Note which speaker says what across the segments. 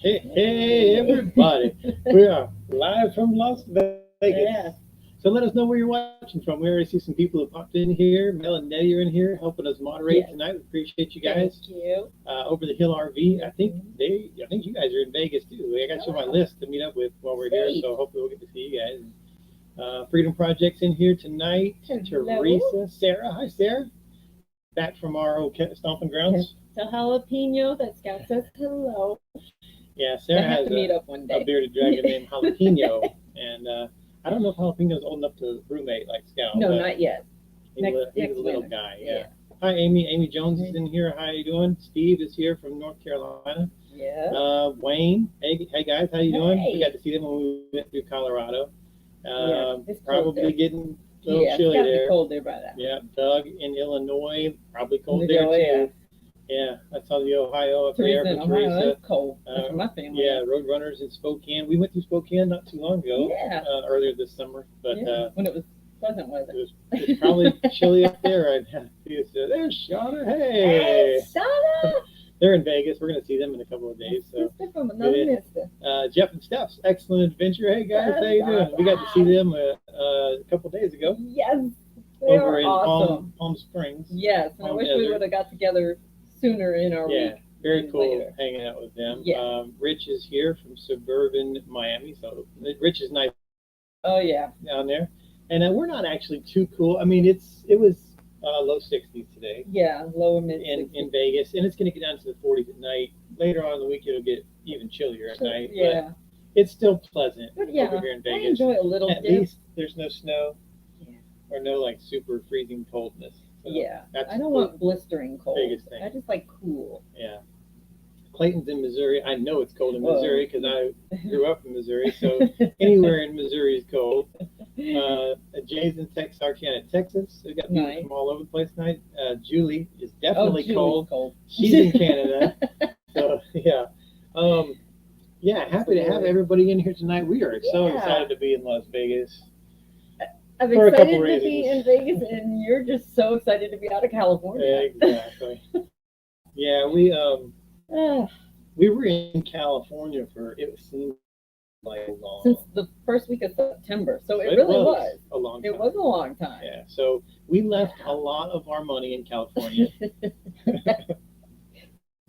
Speaker 1: Hey, everybody. We are live from Las Vegas.
Speaker 2: Yeah.
Speaker 1: So let us know where you're watching from. We already see some people who popped in here. Mel and Nettie are in here helping us moderate
Speaker 2: Yes.
Speaker 1: tonight. We appreciate you guys.
Speaker 2: Thank you.
Speaker 1: Over the Hill RV. I think you guys are in Vegas too. I got you on my list to meet up with while we're here.
Speaker 2: Sweet.
Speaker 1: So hopefully we'll get to see you guys. Freedom Project's in here tonight.
Speaker 2: Hello.
Speaker 1: Teresa, Sarah. Hi, Sarah. Back from our old stomping grounds.
Speaker 2: So jalapeno, that Scout says hello.
Speaker 1: Yeah,
Speaker 2: I
Speaker 1: Sarah
Speaker 2: have
Speaker 1: has
Speaker 2: to meet up one
Speaker 1: a
Speaker 2: day.
Speaker 1: bearded dragon named Jalapeno, and I don't know if Jalapeno's old enough to roommate like Scout.
Speaker 2: No,
Speaker 1: but
Speaker 2: not yet.
Speaker 1: He's,
Speaker 2: Next
Speaker 1: he's a little
Speaker 2: winter.
Speaker 1: guy. Yeah. Hi, Amy. Amy Jones is in here. How you doing? Steve is here from North Carolina.
Speaker 2: Yeah.
Speaker 1: Wayne. Hey guys, how you doing?
Speaker 2: Hey.
Speaker 1: We got to see them when we went through Colorado.
Speaker 2: It's cold
Speaker 1: Probably
Speaker 2: there.
Speaker 1: getting a little
Speaker 2: Yeah,
Speaker 1: chilly
Speaker 2: it's gotta
Speaker 1: there.
Speaker 2: be cold there by now.
Speaker 1: Yeah, Doug in Illinois, probably cold
Speaker 2: There
Speaker 1: there
Speaker 2: we go,
Speaker 1: too. Yeah, I saw the Ohio up there
Speaker 2: Teresa
Speaker 1: for
Speaker 2: in Ohio,
Speaker 1: Teresa.
Speaker 2: it's cold. That's for my family.
Speaker 1: Yeah, Roadrunners in Spokane. We went through Spokane not too long ago.
Speaker 2: Yeah.
Speaker 1: Earlier this summer, but
Speaker 2: When it was pleasant weather.
Speaker 1: it's probably chilly up there right now. There's Shauna. Hey,
Speaker 2: Shauna!
Speaker 1: they're in Vegas. We're gonna see them in a couple of days. So
Speaker 2: Sister from another mister.
Speaker 1: Jeff and Steph's Excellent Adventure. Hey guys, how you doing? We got to see them a couple days ago
Speaker 2: Yes. They
Speaker 1: over
Speaker 2: are
Speaker 1: in
Speaker 2: awesome.
Speaker 1: Palm Springs.
Speaker 2: Yes, and I
Speaker 1: Palm
Speaker 2: wish we
Speaker 1: Desert.
Speaker 2: would have got together sooner in our
Speaker 1: Yeah,
Speaker 2: week.
Speaker 1: very cool
Speaker 2: later.
Speaker 1: hanging out with them.
Speaker 2: Yeah.
Speaker 1: Rich is here from suburban Miami, so Rich is nice
Speaker 2: Oh yeah.
Speaker 1: down there. And we're not actually too cool. I mean, it was low 60s today
Speaker 2: Yeah, lower mid.
Speaker 1: in Vegas, and it's going to get down to the 40s at night. Later on in the week, it'll get even chillier at night.
Speaker 2: Yeah.
Speaker 1: But it's still pleasant
Speaker 2: But yeah,
Speaker 1: over here in
Speaker 2: I
Speaker 1: Vegas.
Speaker 2: enjoy a little
Speaker 1: At
Speaker 2: dip.
Speaker 1: least there's no snow
Speaker 2: Yeah.
Speaker 1: or no like super freezing coldness. So
Speaker 2: Yeah.
Speaker 1: that's
Speaker 2: I don't
Speaker 1: the
Speaker 2: want blistering cold.
Speaker 1: biggest thing.
Speaker 2: I just like cool.
Speaker 1: Yeah. Clayton's in Missouri. I know it's cold in
Speaker 2: Whoa.
Speaker 1: Missouri because I grew up in Missouri, so anywhere in Missouri is cold. Jay's in Texarkana, Texas. We've got people
Speaker 2: Nice.
Speaker 1: from all over the place tonight. Julie is definitely
Speaker 2: Julie's
Speaker 1: cold. She's in Canada. So yeah, happy to have everybody in here tonight. We are so
Speaker 2: Yeah.
Speaker 1: excited to be in Las Vegas.
Speaker 2: I'm
Speaker 1: For a couple
Speaker 2: excited to be in
Speaker 1: reasons.
Speaker 2: Vegas, and you're just so excited to be out of California.
Speaker 1: Exactly. Yeah, we were in California for it seemed like long.
Speaker 2: Since the first week of September, so it really was.
Speaker 1: a long time.
Speaker 2: It was a long time.
Speaker 1: Yeah, so we left a lot of our money in California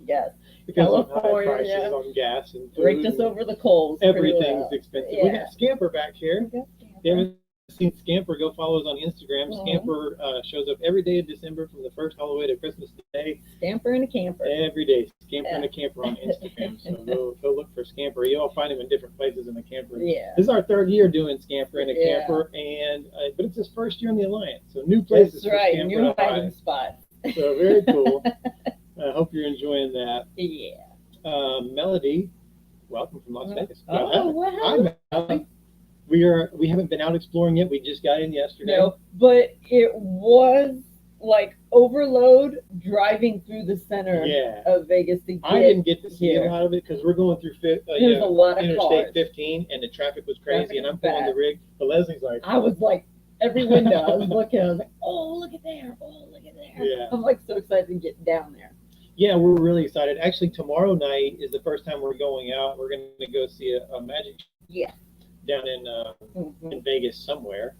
Speaker 2: Yes.
Speaker 1: because of high
Speaker 2: California,
Speaker 1: prices
Speaker 2: yeah.
Speaker 1: on gas and food.
Speaker 2: Raked us
Speaker 1: and
Speaker 2: over the coals. pretty
Speaker 1: everything's
Speaker 2: well.
Speaker 1: expensive.
Speaker 2: Yeah.
Speaker 1: We got Scamper back here. If you haven't seen Scamper, go follow us on Instagram.
Speaker 2: Mhm.
Speaker 1: Scamper shows up every day of December from the 1st all the way to Christmas Day.
Speaker 2: Scamper and a camper.
Speaker 1: Every day, Scamper and a
Speaker 2: Yeah.
Speaker 1: Camper on Instagram. So go look for Scamper. You'll find him in different places in the camper.
Speaker 2: Yeah.
Speaker 1: This is our third year doing Scamper and a
Speaker 2: Yeah.
Speaker 1: Camper, and but it's his first year in the Alliance, so new places
Speaker 2: That's
Speaker 1: for
Speaker 2: right.
Speaker 1: Scamper
Speaker 2: New
Speaker 1: up high.
Speaker 2: hiding spots.
Speaker 1: So very cool. I hope you're enjoying that.
Speaker 2: Yeah.
Speaker 1: Melody, welcome from Las Vegas.
Speaker 2: Oh, what
Speaker 1: Hi,
Speaker 2: happened?
Speaker 1: Melody. We haven't been out exploring yet. We just got in yesterday.
Speaker 2: No, but it was like overload driving through the center
Speaker 1: Yeah.
Speaker 2: of Vegas to get
Speaker 1: I didn't get to see
Speaker 2: here.
Speaker 1: a lot of it because we're going through
Speaker 2: There's a lot of
Speaker 1: Interstate
Speaker 2: cars.
Speaker 1: 15, and the traffic was crazy,
Speaker 2: Traffic
Speaker 1: and I'm
Speaker 2: was
Speaker 1: pulling the
Speaker 2: bad.
Speaker 1: rig. But Leslie's like,
Speaker 2: I was like, every window I was looking, I was like, oh, look at there. Oh, look at there.
Speaker 1: Yeah.
Speaker 2: I'm like so excited to get down there.
Speaker 1: yeah, we're really excited. Actually, tomorrow night is the first time we're going out. We're going to go see a magic
Speaker 2: Yeah.
Speaker 1: down
Speaker 2: Mhm.
Speaker 1: in Vegas somewhere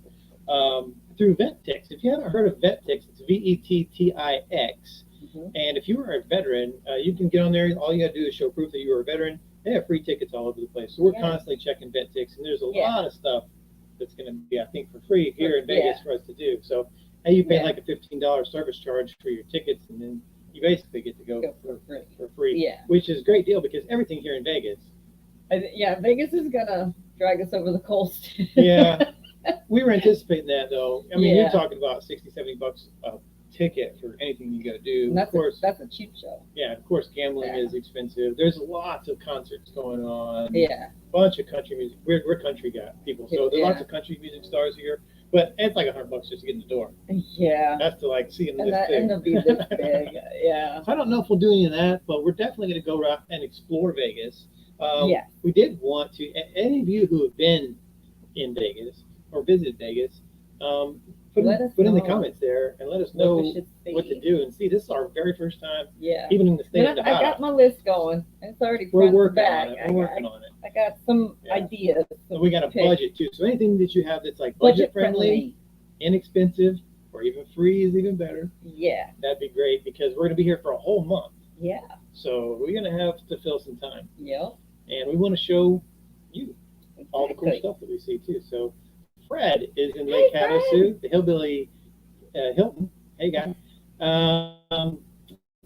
Speaker 1: through VetTix. If you haven't heard of VetTix, it's VETTIX.
Speaker 2: Mhm.
Speaker 1: And if you are a veteran, you can get on there. All you got to do is show proof that you are a veteran. They have free tickets all over the place. So we're
Speaker 2: Yeah.
Speaker 1: constantly checking VetTix, and there's a
Speaker 2: Yeah.
Speaker 1: lot of stuff that's going to be, I think, for free here in Vegas
Speaker 2: Yeah.
Speaker 1: for us to do. So hey, you pay
Speaker 2: Yeah.
Speaker 1: like a $15 service charge for your tickets, and then you basically get to go
Speaker 2: Go for free.
Speaker 1: for free,
Speaker 2: Yeah.
Speaker 1: which is a great deal because everything here in Vegas.
Speaker 2: Yeah, Vegas is gonna drag us over the coals.
Speaker 1: Yeah, we were anticipating that though. I mean,
Speaker 2: Yeah.
Speaker 1: you're talking about 60, $70 a ticket for anything you got to do.
Speaker 2: And
Speaker 1: Of course,
Speaker 2: that's a cheap show.
Speaker 1: yeah, of course, gambling
Speaker 2: Yeah.
Speaker 1: is expensive. There's lots of concerts going on.
Speaker 2: Yeah.
Speaker 1: Bunch of country music. We're country guy people, so there's
Speaker 2: Yeah.
Speaker 1: lots of country music stars here. But it's like $100 just to get in the door.
Speaker 2: Yeah.
Speaker 1: That's to like see them
Speaker 2: And
Speaker 1: this
Speaker 2: that
Speaker 1: big.
Speaker 2: end up being this big. Yeah.
Speaker 1: So I don't know if we'll do any of that, but we're definitely going to go around and explore Vegas.
Speaker 2: Yeah.
Speaker 1: We did want to. Any of you who have been in Vegas or visited Vegas, put
Speaker 2: Let us
Speaker 1: in the
Speaker 2: know
Speaker 1: comments there and let us
Speaker 2: what
Speaker 1: know
Speaker 2: we should
Speaker 1: what to
Speaker 2: see.
Speaker 1: do. And see, this is our very first time,
Speaker 2: Yeah.
Speaker 1: even in the state
Speaker 2: But
Speaker 1: of
Speaker 2: I
Speaker 1: Nevada.
Speaker 2: got my list going. It's already
Speaker 1: We're
Speaker 2: front to
Speaker 1: working
Speaker 2: back.
Speaker 1: on it. We're working on it.
Speaker 2: I got some
Speaker 1: Yeah.
Speaker 2: ideas.
Speaker 1: And we got a
Speaker 2: pick.
Speaker 1: budget too. So anything that you have that's like
Speaker 2: Budget
Speaker 1: budget-friendly,
Speaker 2: friendly.
Speaker 1: inexpensive, or even free is even better.
Speaker 2: Yeah.
Speaker 1: That'd be great because we're going to be here for a whole month.
Speaker 2: Yeah.
Speaker 1: So we're going to have to fill some time.
Speaker 2: Yep.
Speaker 1: And we want to show you all the cool
Speaker 2: Exactly.
Speaker 1: stuff that we see too. So Fred is in
Speaker 2: Hey,
Speaker 1: Lake
Speaker 2: Fred.
Speaker 1: Havasu, the hillbilly Hilton. Hey guy.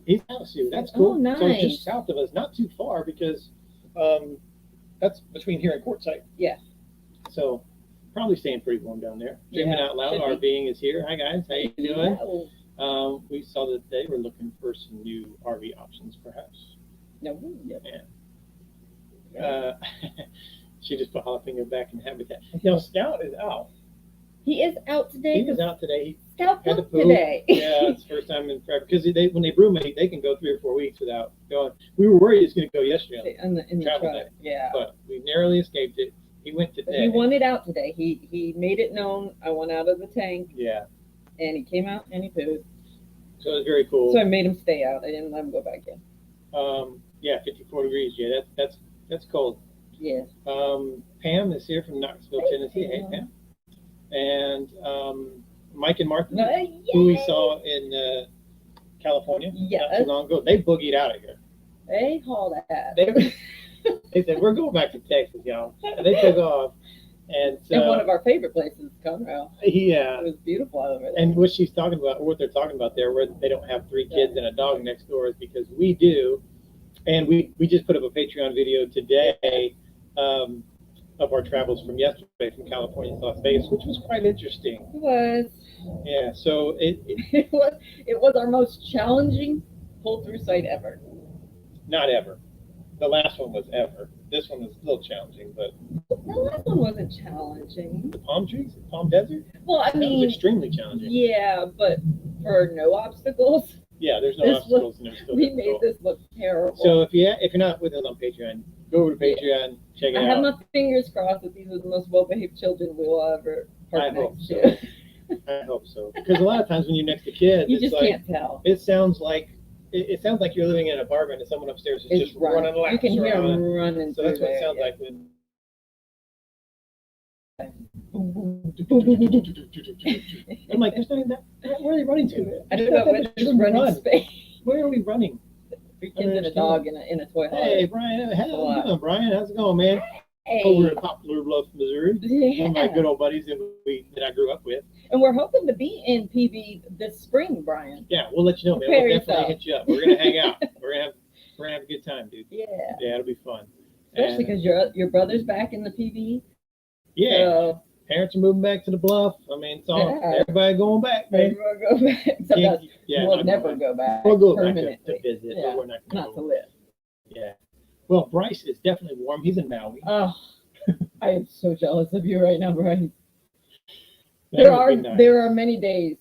Speaker 1: He's in Havasu. That's cool.
Speaker 2: Oh, nice.
Speaker 1: So it's just south of us, not too far because that's between here and Quartzsite.
Speaker 2: Yeah.
Speaker 1: So probably staying pretty warm down there.
Speaker 2: Yeah,
Speaker 1: Dreaming Out Loud,
Speaker 2: should
Speaker 1: our
Speaker 2: be.
Speaker 1: being is here. Hi guys, how you doing?
Speaker 2: No.
Speaker 1: We saw that they were looking for some new RV options, perhaps.
Speaker 2: No.
Speaker 1: She just put jalapeno back in habitat. No, Scout is out.
Speaker 2: He is out today.
Speaker 1: He was out today.
Speaker 2: Scout
Speaker 1: Had to
Speaker 2: pooped
Speaker 1: poop.
Speaker 2: today.
Speaker 1: Yeah, it's the first time in forever. Because when they brumate, they can go 3 or 4 weeks without going. We were worried he was going to go yesterday,
Speaker 2: in the
Speaker 1: Travel
Speaker 2: truck.
Speaker 1: day.
Speaker 2: Yeah.
Speaker 1: but we narrowly escaped it. He went
Speaker 2: But
Speaker 1: today.
Speaker 2: he wanted out today. He made it known. I went out of the tank,
Speaker 1: Yeah,
Speaker 2: and he came out and he pooped.
Speaker 1: so it was very cool.
Speaker 2: So I made him stay out. I didn't let him go back in.
Speaker 1: Yeah, 54 degrees. Yeah, that's cold.
Speaker 2: Yeah.
Speaker 1: Pam is here from Knoxville,
Speaker 2: Hey,
Speaker 1: Tennessee. Hey,
Speaker 2: Pam.
Speaker 1: Pam. And Mike and Martha,
Speaker 2: Yay!
Speaker 1: who we saw in California not
Speaker 2: Yes.
Speaker 1: too long ago, they boogied out of here.
Speaker 2: They hauled ass.
Speaker 1: They said, we're going back to Texas, y'all. And they took off. And so,
Speaker 2: And one of our favorite places, Conroe.
Speaker 1: yeah.
Speaker 2: It was beautiful over there.
Speaker 1: And what she's talking about, what they're talking about there, where they don't have 3 kids and a dog next door, is because we do. And we just put up a Patreon video today of our travels from yesterday from California to Las Vegas, which was quite interesting.
Speaker 2: It was.
Speaker 1: Yeah, so
Speaker 2: It was our most challenging pull-through site ever.
Speaker 1: not ever. The last one was ever. This one was a little challenging, but
Speaker 2: The last one wasn't challenging.
Speaker 1: the palm trees, palm desert,
Speaker 2: Well, I
Speaker 1: that was
Speaker 2: mean,
Speaker 1: extremely challenging.
Speaker 2: yeah, but for no obstacles,
Speaker 1: Yeah, there's no
Speaker 2: This
Speaker 1: obstacles and there's still
Speaker 2: we
Speaker 1: difficult.
Speaker 2: made this look terrible.
Speaker 1: So if you're not with us on Patreon, go over to Patreon, check it
Speaker 2: I
Speaker 1: out.
Speaker 2: have my fingers crossed that these are the most well-behaved children we'll ever
Speaker 1: I
Speaker 2: park
Speaker 1: hope
Speaker 2: next
Speaker 1: so.
Speaker 2: to.
Speaker 1: I hope so. Because a lot of times when you're next to kids,
Speaker 2: You
Speaker 1: it's
Speaker 2: just
Speaker 1: like
Speaker 2: can't tell.
Speaker 1: it sounds like you're living in an apartment and someone upstairs is
Speaker 2: It's
Speaker 1: just running laps
Speaker 2: You can hear
Speaker 1: around.
Speaker 2: them running
Speaker 1: So
Speaker 2: through
Speaker 1: that's what
Speaker 2: there.
Speaker 1: it sounds
Speaker 2: yeah.
Speaker 1: like when. I'm like, there's nothing that. Where are they running to?
Speaker 2: I don't know what
Speaker 1: Just
Speaker 2: just running
Speaker 1: run.
Speaker 2: space.
Speaker 1: Where are we running?
Speaker 2: 3 kids and a dog in a toy
Speaker 1: Hey,
Speaker 2: hall.
Speaker 1: Brian, how you
Speaker 2: What?
Speaker 1: doing, Brian? How's it going, man?
Speaker 2: Hey.
Speaker 1: Over in Poplar Bluff, Missouri.
Speaker 2: Yeah.
Speaker 1: One of my good old buddies that I grew up with.
Speaker 2: And we're hoping to be in PB this spring, Brian.
Speaker 1: Yeah, we'll let you know, man.
Speaker 2: Prepare
Speaker 1: We'll definitely
Speaker 2: yourself.
Speaker 1: hit you up. We're gonna hang out. We're gonna have a good time, dude.
Speaker 2: Yeah.
Speaker 1: Yeah, it'll be fun.
Speaker 2: Especially
Speaker 1: And,
Speaker 2: because your brother's back in the PB.
Speaker 1: yeah,
Speaker 2: So
Speaker 1: parents are moving back to the Bluff. I mean, it's all
Speaker 2: Yeah.
Speaker 1: everybody going back, man.
Speaker 2: maybe we'll go back. Except
Speaker 1: Yeah,
Speaker 2: us,
Speaker 1: yeah,
Speaker 2: we'll
Speaker 1: not
Speaker 2: never
Speaker 1: going
Speaker 2: go back.
Speaker 1: back. We'll go back
Speaker 2: permanently.
Speaker 1: to visit,
Speaker 2: Yeah,
Speaker 1: but we're not gonna
Speaker 2: Not to
Speaker 1: go.
Speaker 2: live.
Speaker 1: Yeah. Well, Bryce is definitely warm. He's in Maui.
Speaker 2: Oh, I am so jealous of you right now, Brian.
Speaker 1: That would be nice.
Speaker 2: There are many days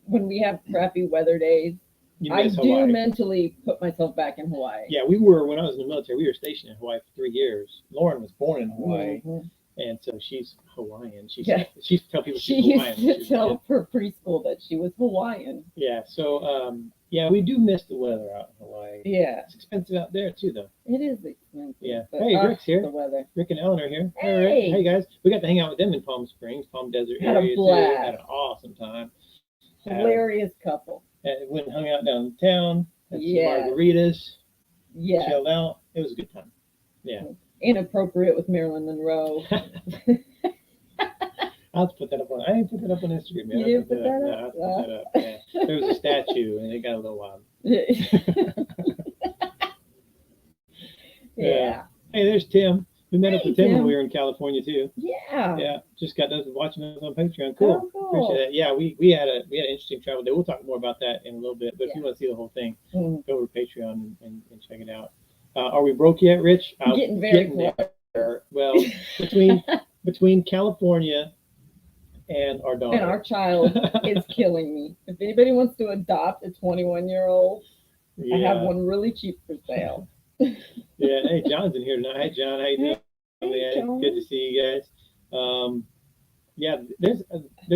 Speaker 2: when we have crappy weather days.
Speaker 1: You
Speaker 2: I
Speaker 1: miss
Speaker 2: do
Speaker 1: Hawaii.
Speaker 2: mentally put myself back in Hawaii.
Speaker 1: Yeah, when I was in the military, we were stationed in Hawaii for 3 years. Lauren was born in Hawaii,
Speaker 2: Mhm.
Speaker 1: and so she's Hawaiian. She
Speaker 2: Yeah.
Speaker 1: used to tell people
Speaker 2: She
Speaker 1: she's
Speaker 2: used
Speaker 1: Hawaiian. when
Speaker 2: to
Speaker 1: she was a
Speaker 2: tell
Speaker 1: kid.
Speaker 2: her preschool that she was Hawaiian.
Speaker 1: Yeah, so yeah, we do miss the weather out in Hawaii.
Speaker 2: Yeah,
Speaker 1: It's expensive out there too, though.
Speaker 2: it is expensive.
Speaker 1: Yeah.
Speaker 2: but,
Speaker 1: Hey, Rick's here.
Speaker 2: The weather.
Speaker 1: Rick and Eleanor here.
Speaker 2: Hey.
Speaker 1: All right. Hey guys, we got to hang out with them in Palm Springs, Palm Desert
Speaker 2: Had a
Speaker 1: area too.
Speaker 2: blast.
Speaker 1: Had an awesome time.
Speaker 2: Hilarious couple.
Speaker 1: Went and hung out downtown. Had
Speaker 2: Yeah.
Speaker 1: some margaritas.
Speaker 2: Yeah.
Speaker 1: Chilled out. It was a good time. Yeah.
Speaker 2: Inappropriate with Marilyn Monroe.
Speaker 1: I'll have to put that up on. I didn't put that up on Instagram. Man.
Speaker 2: You
Speaker 1: I'll
Speaker 2: didn't put that
Speaker 1: No,
Speaker 2: up?
Speaker 1: I'll put that up. Yeah. There was a statue, and it got a little wild.
Speaker 2: Yeah.
Speaker 1: Hey, there's Tim. We met up
Speaker 2: Hey,
Speaker 1: with Tim when
Speaker 2: Tim.
Speaker 1: we were in California too.
Speaker 2: Yeah.
Speaker 1: Yeah, just got done watching us on Patreon. Cool.
Speaker 2: Oh, cool.
Speaker 1: Appreciate that. Yeah, we had an interesting travel day. We'll talk more about that in a little bit. But if
Speaker 2: Yeah.
Speaker 1: you want to see the whole thing,
Speaker 2: Mm.
Speaker 1: go over to Patreon and check it out. Are we broke yet, Rich?
Speaker 2: Getting very
Speaker 1: there.
Speaker 2: close.
Speaker 1: Well, between California and our daughter.
Speaker 2: And our child is killing me. If anybody wants to adopt a 21-year-old,
Speaker 1: yeah.
Speaker 2: I have one really cheap for sale.
Speaker 1: Yeah. Hey, John's in here tonight. Hey, John. How you doing?
Speaker 2: Hey,
Speaker 1: man?
Speaker 2: John.
Speaker 1: Good to see you guys. Yeah, there's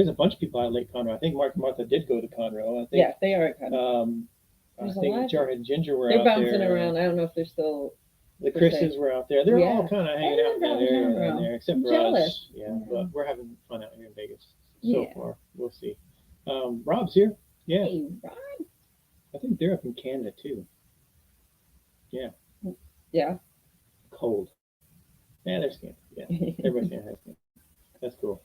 Speaker 1: a bunch of people out of Lake Conroe. I think Mark and Martha did go to Conroe. I think.
Speaker 2: Yeah, they are kind of.
Speaker 1: I
Speaker 2: There's a
Speaker 1: think
Speaker 2: lot.
Speaker 1: Jarhead and Ginger were
Speaker 2: They're
Speaker 1: out
Speaker 2: bouncing
Speaker 1: there.
Speaker 2: around. I don't know if they're still.
Speaker 1: The Chris's were out there. They're
Speaker 2: Yeah.
Speaker 1: all kind of hanging out in that
Speaker 2: Everyone's
Speaker 1: area
Speaker 2: out
Speaker 1: around
Speaker 2: there.
Speaker 1: there, except
Speaker 2: I'm
Speaker 1: for
Speaker 2: jealous.
Speaker 1: us. Yeah, but we're having fun out here in Vegas so
Speaker 2: Yeah.
Speaker 1: far. We'll see. Rob's here. Yeah,
Speaker 2: Hey, Rod.
Speaker 1: I think they're up in Canada too. Yeah.
Speaker 2: Yeah.
Speaker 1: Cold. Yeah, they're skiing. Yeah, everybody's skiing. That's cool.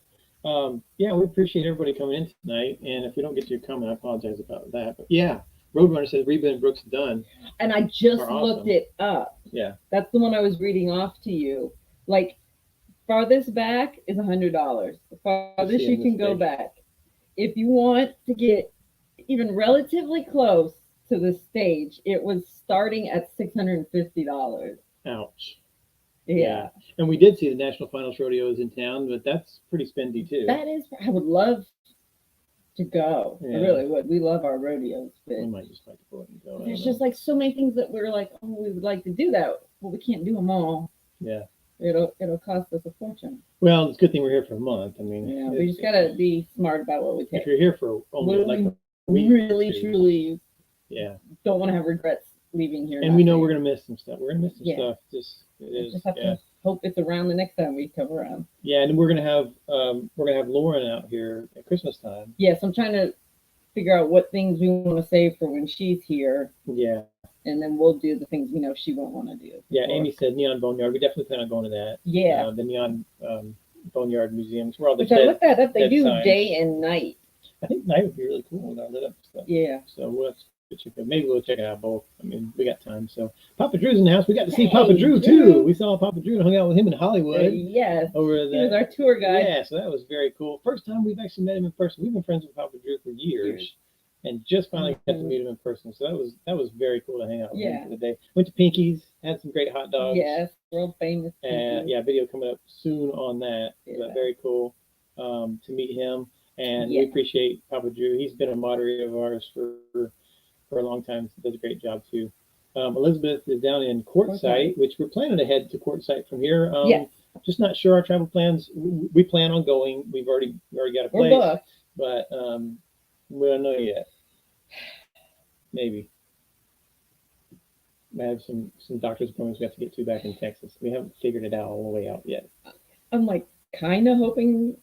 Speaker 1: Yeah, we appreciate everybody coming in tonight. And if we don't get to your comment, I apologize about that. But yeah, Roadrunner says Reba and Brooks done.
Speaker 2: And I just
Speaker 1: Are
Speaker 2: looked
Speaker 1: awesome.
Speaker 2: it up.
Speaker 1: Yeah.
Speaker 2: That's the one I was reading off to you. Like, farthest back is $100. The farthest
Speaker 1: see
Speaker 2: you
Speaker 1: in
Speaker 2: can
Speaker 1: this
Speaker 2: go
Speaker 1: page.
Speaker 2: back. If you want to get even relatively close to the stage, it was starting at $650.
Speaker 1: Ouch.
Speaker 2: Yeah.
Speaker 1: And we did see the National Finals Rodeo is in town, but that's pretty spendy too.
Speaker 2: That is, I would love to go.
Speaker 1: Yeah.
Speaker 2: I really would. We love our rodeos, but
Speaker 1: We might just like to go ahead and go. I
Speaker 2: there's
Speaker 1: don't
Speaker 2: just
Speaker 1: know.
Speaker 2: like so many things that we're like, oh, we would like to do that. Well, we can't do them all.
Speaker 1: Yeah.
Speaker 2: It'll cost us a fortune.
Speaker 1: Well, it's a good thing we're here for a month. I mean,
Speaker 2: Yeah, we just gotta be smart about what we take.
Speaker 1: if you're here for only
Speaker 2: What
Speaker 1: like a
Speaker 2: we
Speaker 1: week,
Speaker 2: really,
Speaker 1: or two,
Speaker 2: truly
Speaker 1: yeah,
Speaker 2: don't want to have regrets leaving here.
Speaker 1: and
Speaker 2: not
Speaker 1: we know
Speaker 2: being.
Speaker 1: we're gonna miss some stuff. We're gonna miss some
Speaker 2: Yeah.
Speaker 1: stuff. Just it
Speaker 2: We
Speaker 1: is,
Speaker 2: just have
Speaker 1: yeah,
Speaker 2: to hope it's around the next time we come around.
Speaker 1: yeah, and we're gonna have Lauren out here at Christmas time.
Speaker 2: Yes, I'm trying to figure out what things we want to save for when she's here,
Speaker 1: Yeah,
Speaker 2: and then we'll do the things we know she won't want to do.
Speaker 1: yeah.
Speaker 2: before.
Speaker 1: Amy said Neon Boneyard. We definitely plan on going to that.
Speaker 2: Yeah.
Speaker 1: The Neon Boneyard Museums. Where all the
Speaker 2: Which I
Speaker 1: dead,
Speaker 2: looked that up. They
Speaker 1: dead
Speaker 2: do
Speaker 1: signs.
Speaker 2: day and night.
Speaker 1: I think night would be really cool with all lit up stuff.
Speaker 2: Yeah.
Speaker 1: So we'll have to check it. Maybe we'll check it out both. I mean, we got time. So Papa Drew's in the house. We got to see
Speaker 2: Hey,
Speaker 1: Papa Drew
Speaker 2: Drew.
Speaker 1: too. We saw Papa Drew and hung out with him in Hollywood
Speaker 2: Yes.
Speaker 1: over
Speaker 2: He was
Speaker 1: there.
Speaker 2: our tour guide.
Speaker 1: Yeah, so that was very cool. First time we've actually met him in person. We've been friends with Papa Drew for years, and just finally got to meet him in person. So that was very cool to hang out with him
Speaker 2: Yeah.
Speaker 1: for the day. Went to Pinky's, had some great hot dogs.
Speaker 2: Yes. World famous.
Speaker 1: And yeah, video coming up soon on that.
Speaker 2: Yeah.
Speaker 1: But very cool to meet him. And
Speaker 2: Yeah.
Speaker 1: we appreciate Papa Drew. He's been a moderator of ours for a long time. Does a great job too. Elizabeth is down in Quartzsite, which we're planning to head to Quartzsite from here.
Speaker 2: Yes.
Speaker 1: Just not sure our travel plans. We plan on going. We've already got a
Speaker 2: We're
Speaker 1: place,
Speaker 2: booked.
Speaker 1: but we don't know yet. Maybe. I have some doctor's appointments we have to get to back in Texas. We haven't figured it out all the way out yet
Speaker 2: I'm like kind of hoping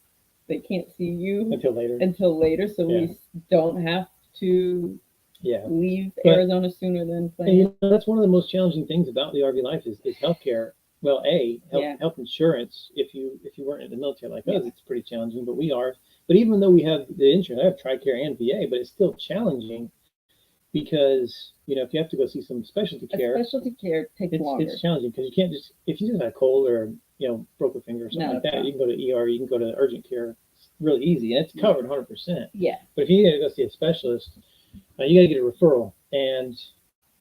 Speaker 2: they can't see you
Speaker 1: until later.
Speaker 2: until later, so
Speaker 1: Yeah.
Speaker 2: we don't have to
Speaker 1: Yeah.
Speaker 2: leave
Speaker 1: But-
Speaker 2: Arizona sooner than
Speaker 1: And
Speaker 2: planned.
Speaker 1: that's one of the most challenging things about the RV life is healthcare. Well,
Speaker 2: Yeah.
Speaker 1: health insurance. If you weren't in the military like us, it's pretty challenging. But we are. But even though we have the insurance, I have TRICARE and VA, but it's still challenging because if you have to go see some specialty care,
Speaker 2: Specialty care takes longer.
Speaker 1: it's challenging because you can't just if you just had a cold or broke a finger or something
Speaker 2: No,
Speaker 1: like that,
Speaker 2: no.
Speaker 1: you can go to ER, you can go to urgent care. It's really easy and it's covered 100%.
Speaker 2: Yeah.
Speaker 1: But if you need to go see a specialist, you got to get a referral, and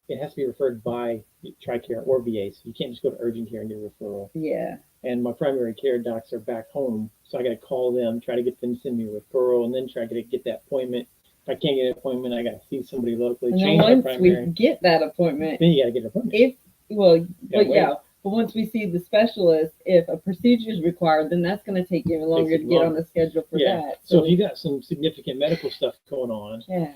Speaker 1: it has to be referred by TRICARE or VA. So you can't just go to urgent care and get a referral.
Speaker 2: Yeah.
Speaker 1: And my primary care docs are back home, so I got to call them, try to get them to send me a referral, and then try to get that appointment. If I can't get an appointment, I got to see somebody locally.
Speaker 2: And then
Speaker 1: Change my
Speaker 2: once
Speaker 1: primary.
Speaker 2: we get that appointment,
Speaker 1: Then you got to get an appointment.
Speaker 2: but once we see the specialist, if a procedure is required, then that's going to take even longer
Speaker 1: it
Speaker 2: to get on
Speaker 1: longer.
Speaker 2: the schedule for
Speaker 1: Yeah.
Speaker 2: that.
Speaker 1: So if you got some significant medical stuff going on,
Speaker 2: yeah,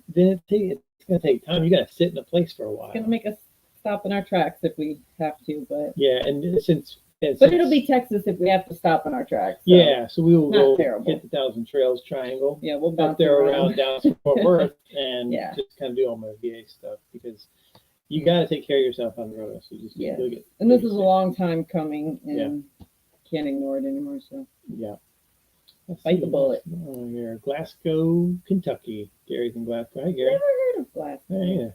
Speaker 1: then it's going to take time. You got to sit in a place for a while.
Speaker 2: it's going to make us stop in our tracks if we have to, but
Speaker 1: Yeah, and since
Speaker 2: it'll be Texas if we have to stop in our tracks. So,
Speaker 1: Yeah, so we will
Speaker 2: Not
Speaker 1: go
Speaker 2: terrible.
Speaker 1: hit the Thousand Trails Triangle
Speaker 2: yeah, we'll
Speaker 1: up
Speaker 2: bounce
Speaker 1: there
Speaker 2: around.
Speaker 1: around Dallas and Fort Worth and
Speaker 2: Yeah.
Speaker 1: just kind of do all my VA stuff because you got to take care of yourself on the road. So you just
Speaker 2: Yes.
Speaker 1: you'll get.
Speaker 2: And this
Speaker 1: you'll
Speaker 2: is a
Speaker 1: get
Speaker 2: long time coming, and can't ignore it anymore. So
Speaker 1: sick. Yeah. Let's
Speaker 2: Bite
Speaker 1: see
Speaker 2: the bullet.
Speaker 1: what's going on here. Glasgow, Kentucky. Gary's in Glasgow. Hi, Gary.
Speaker 2: never heard of Glasgow.
Speaker 1: Hey, yeah.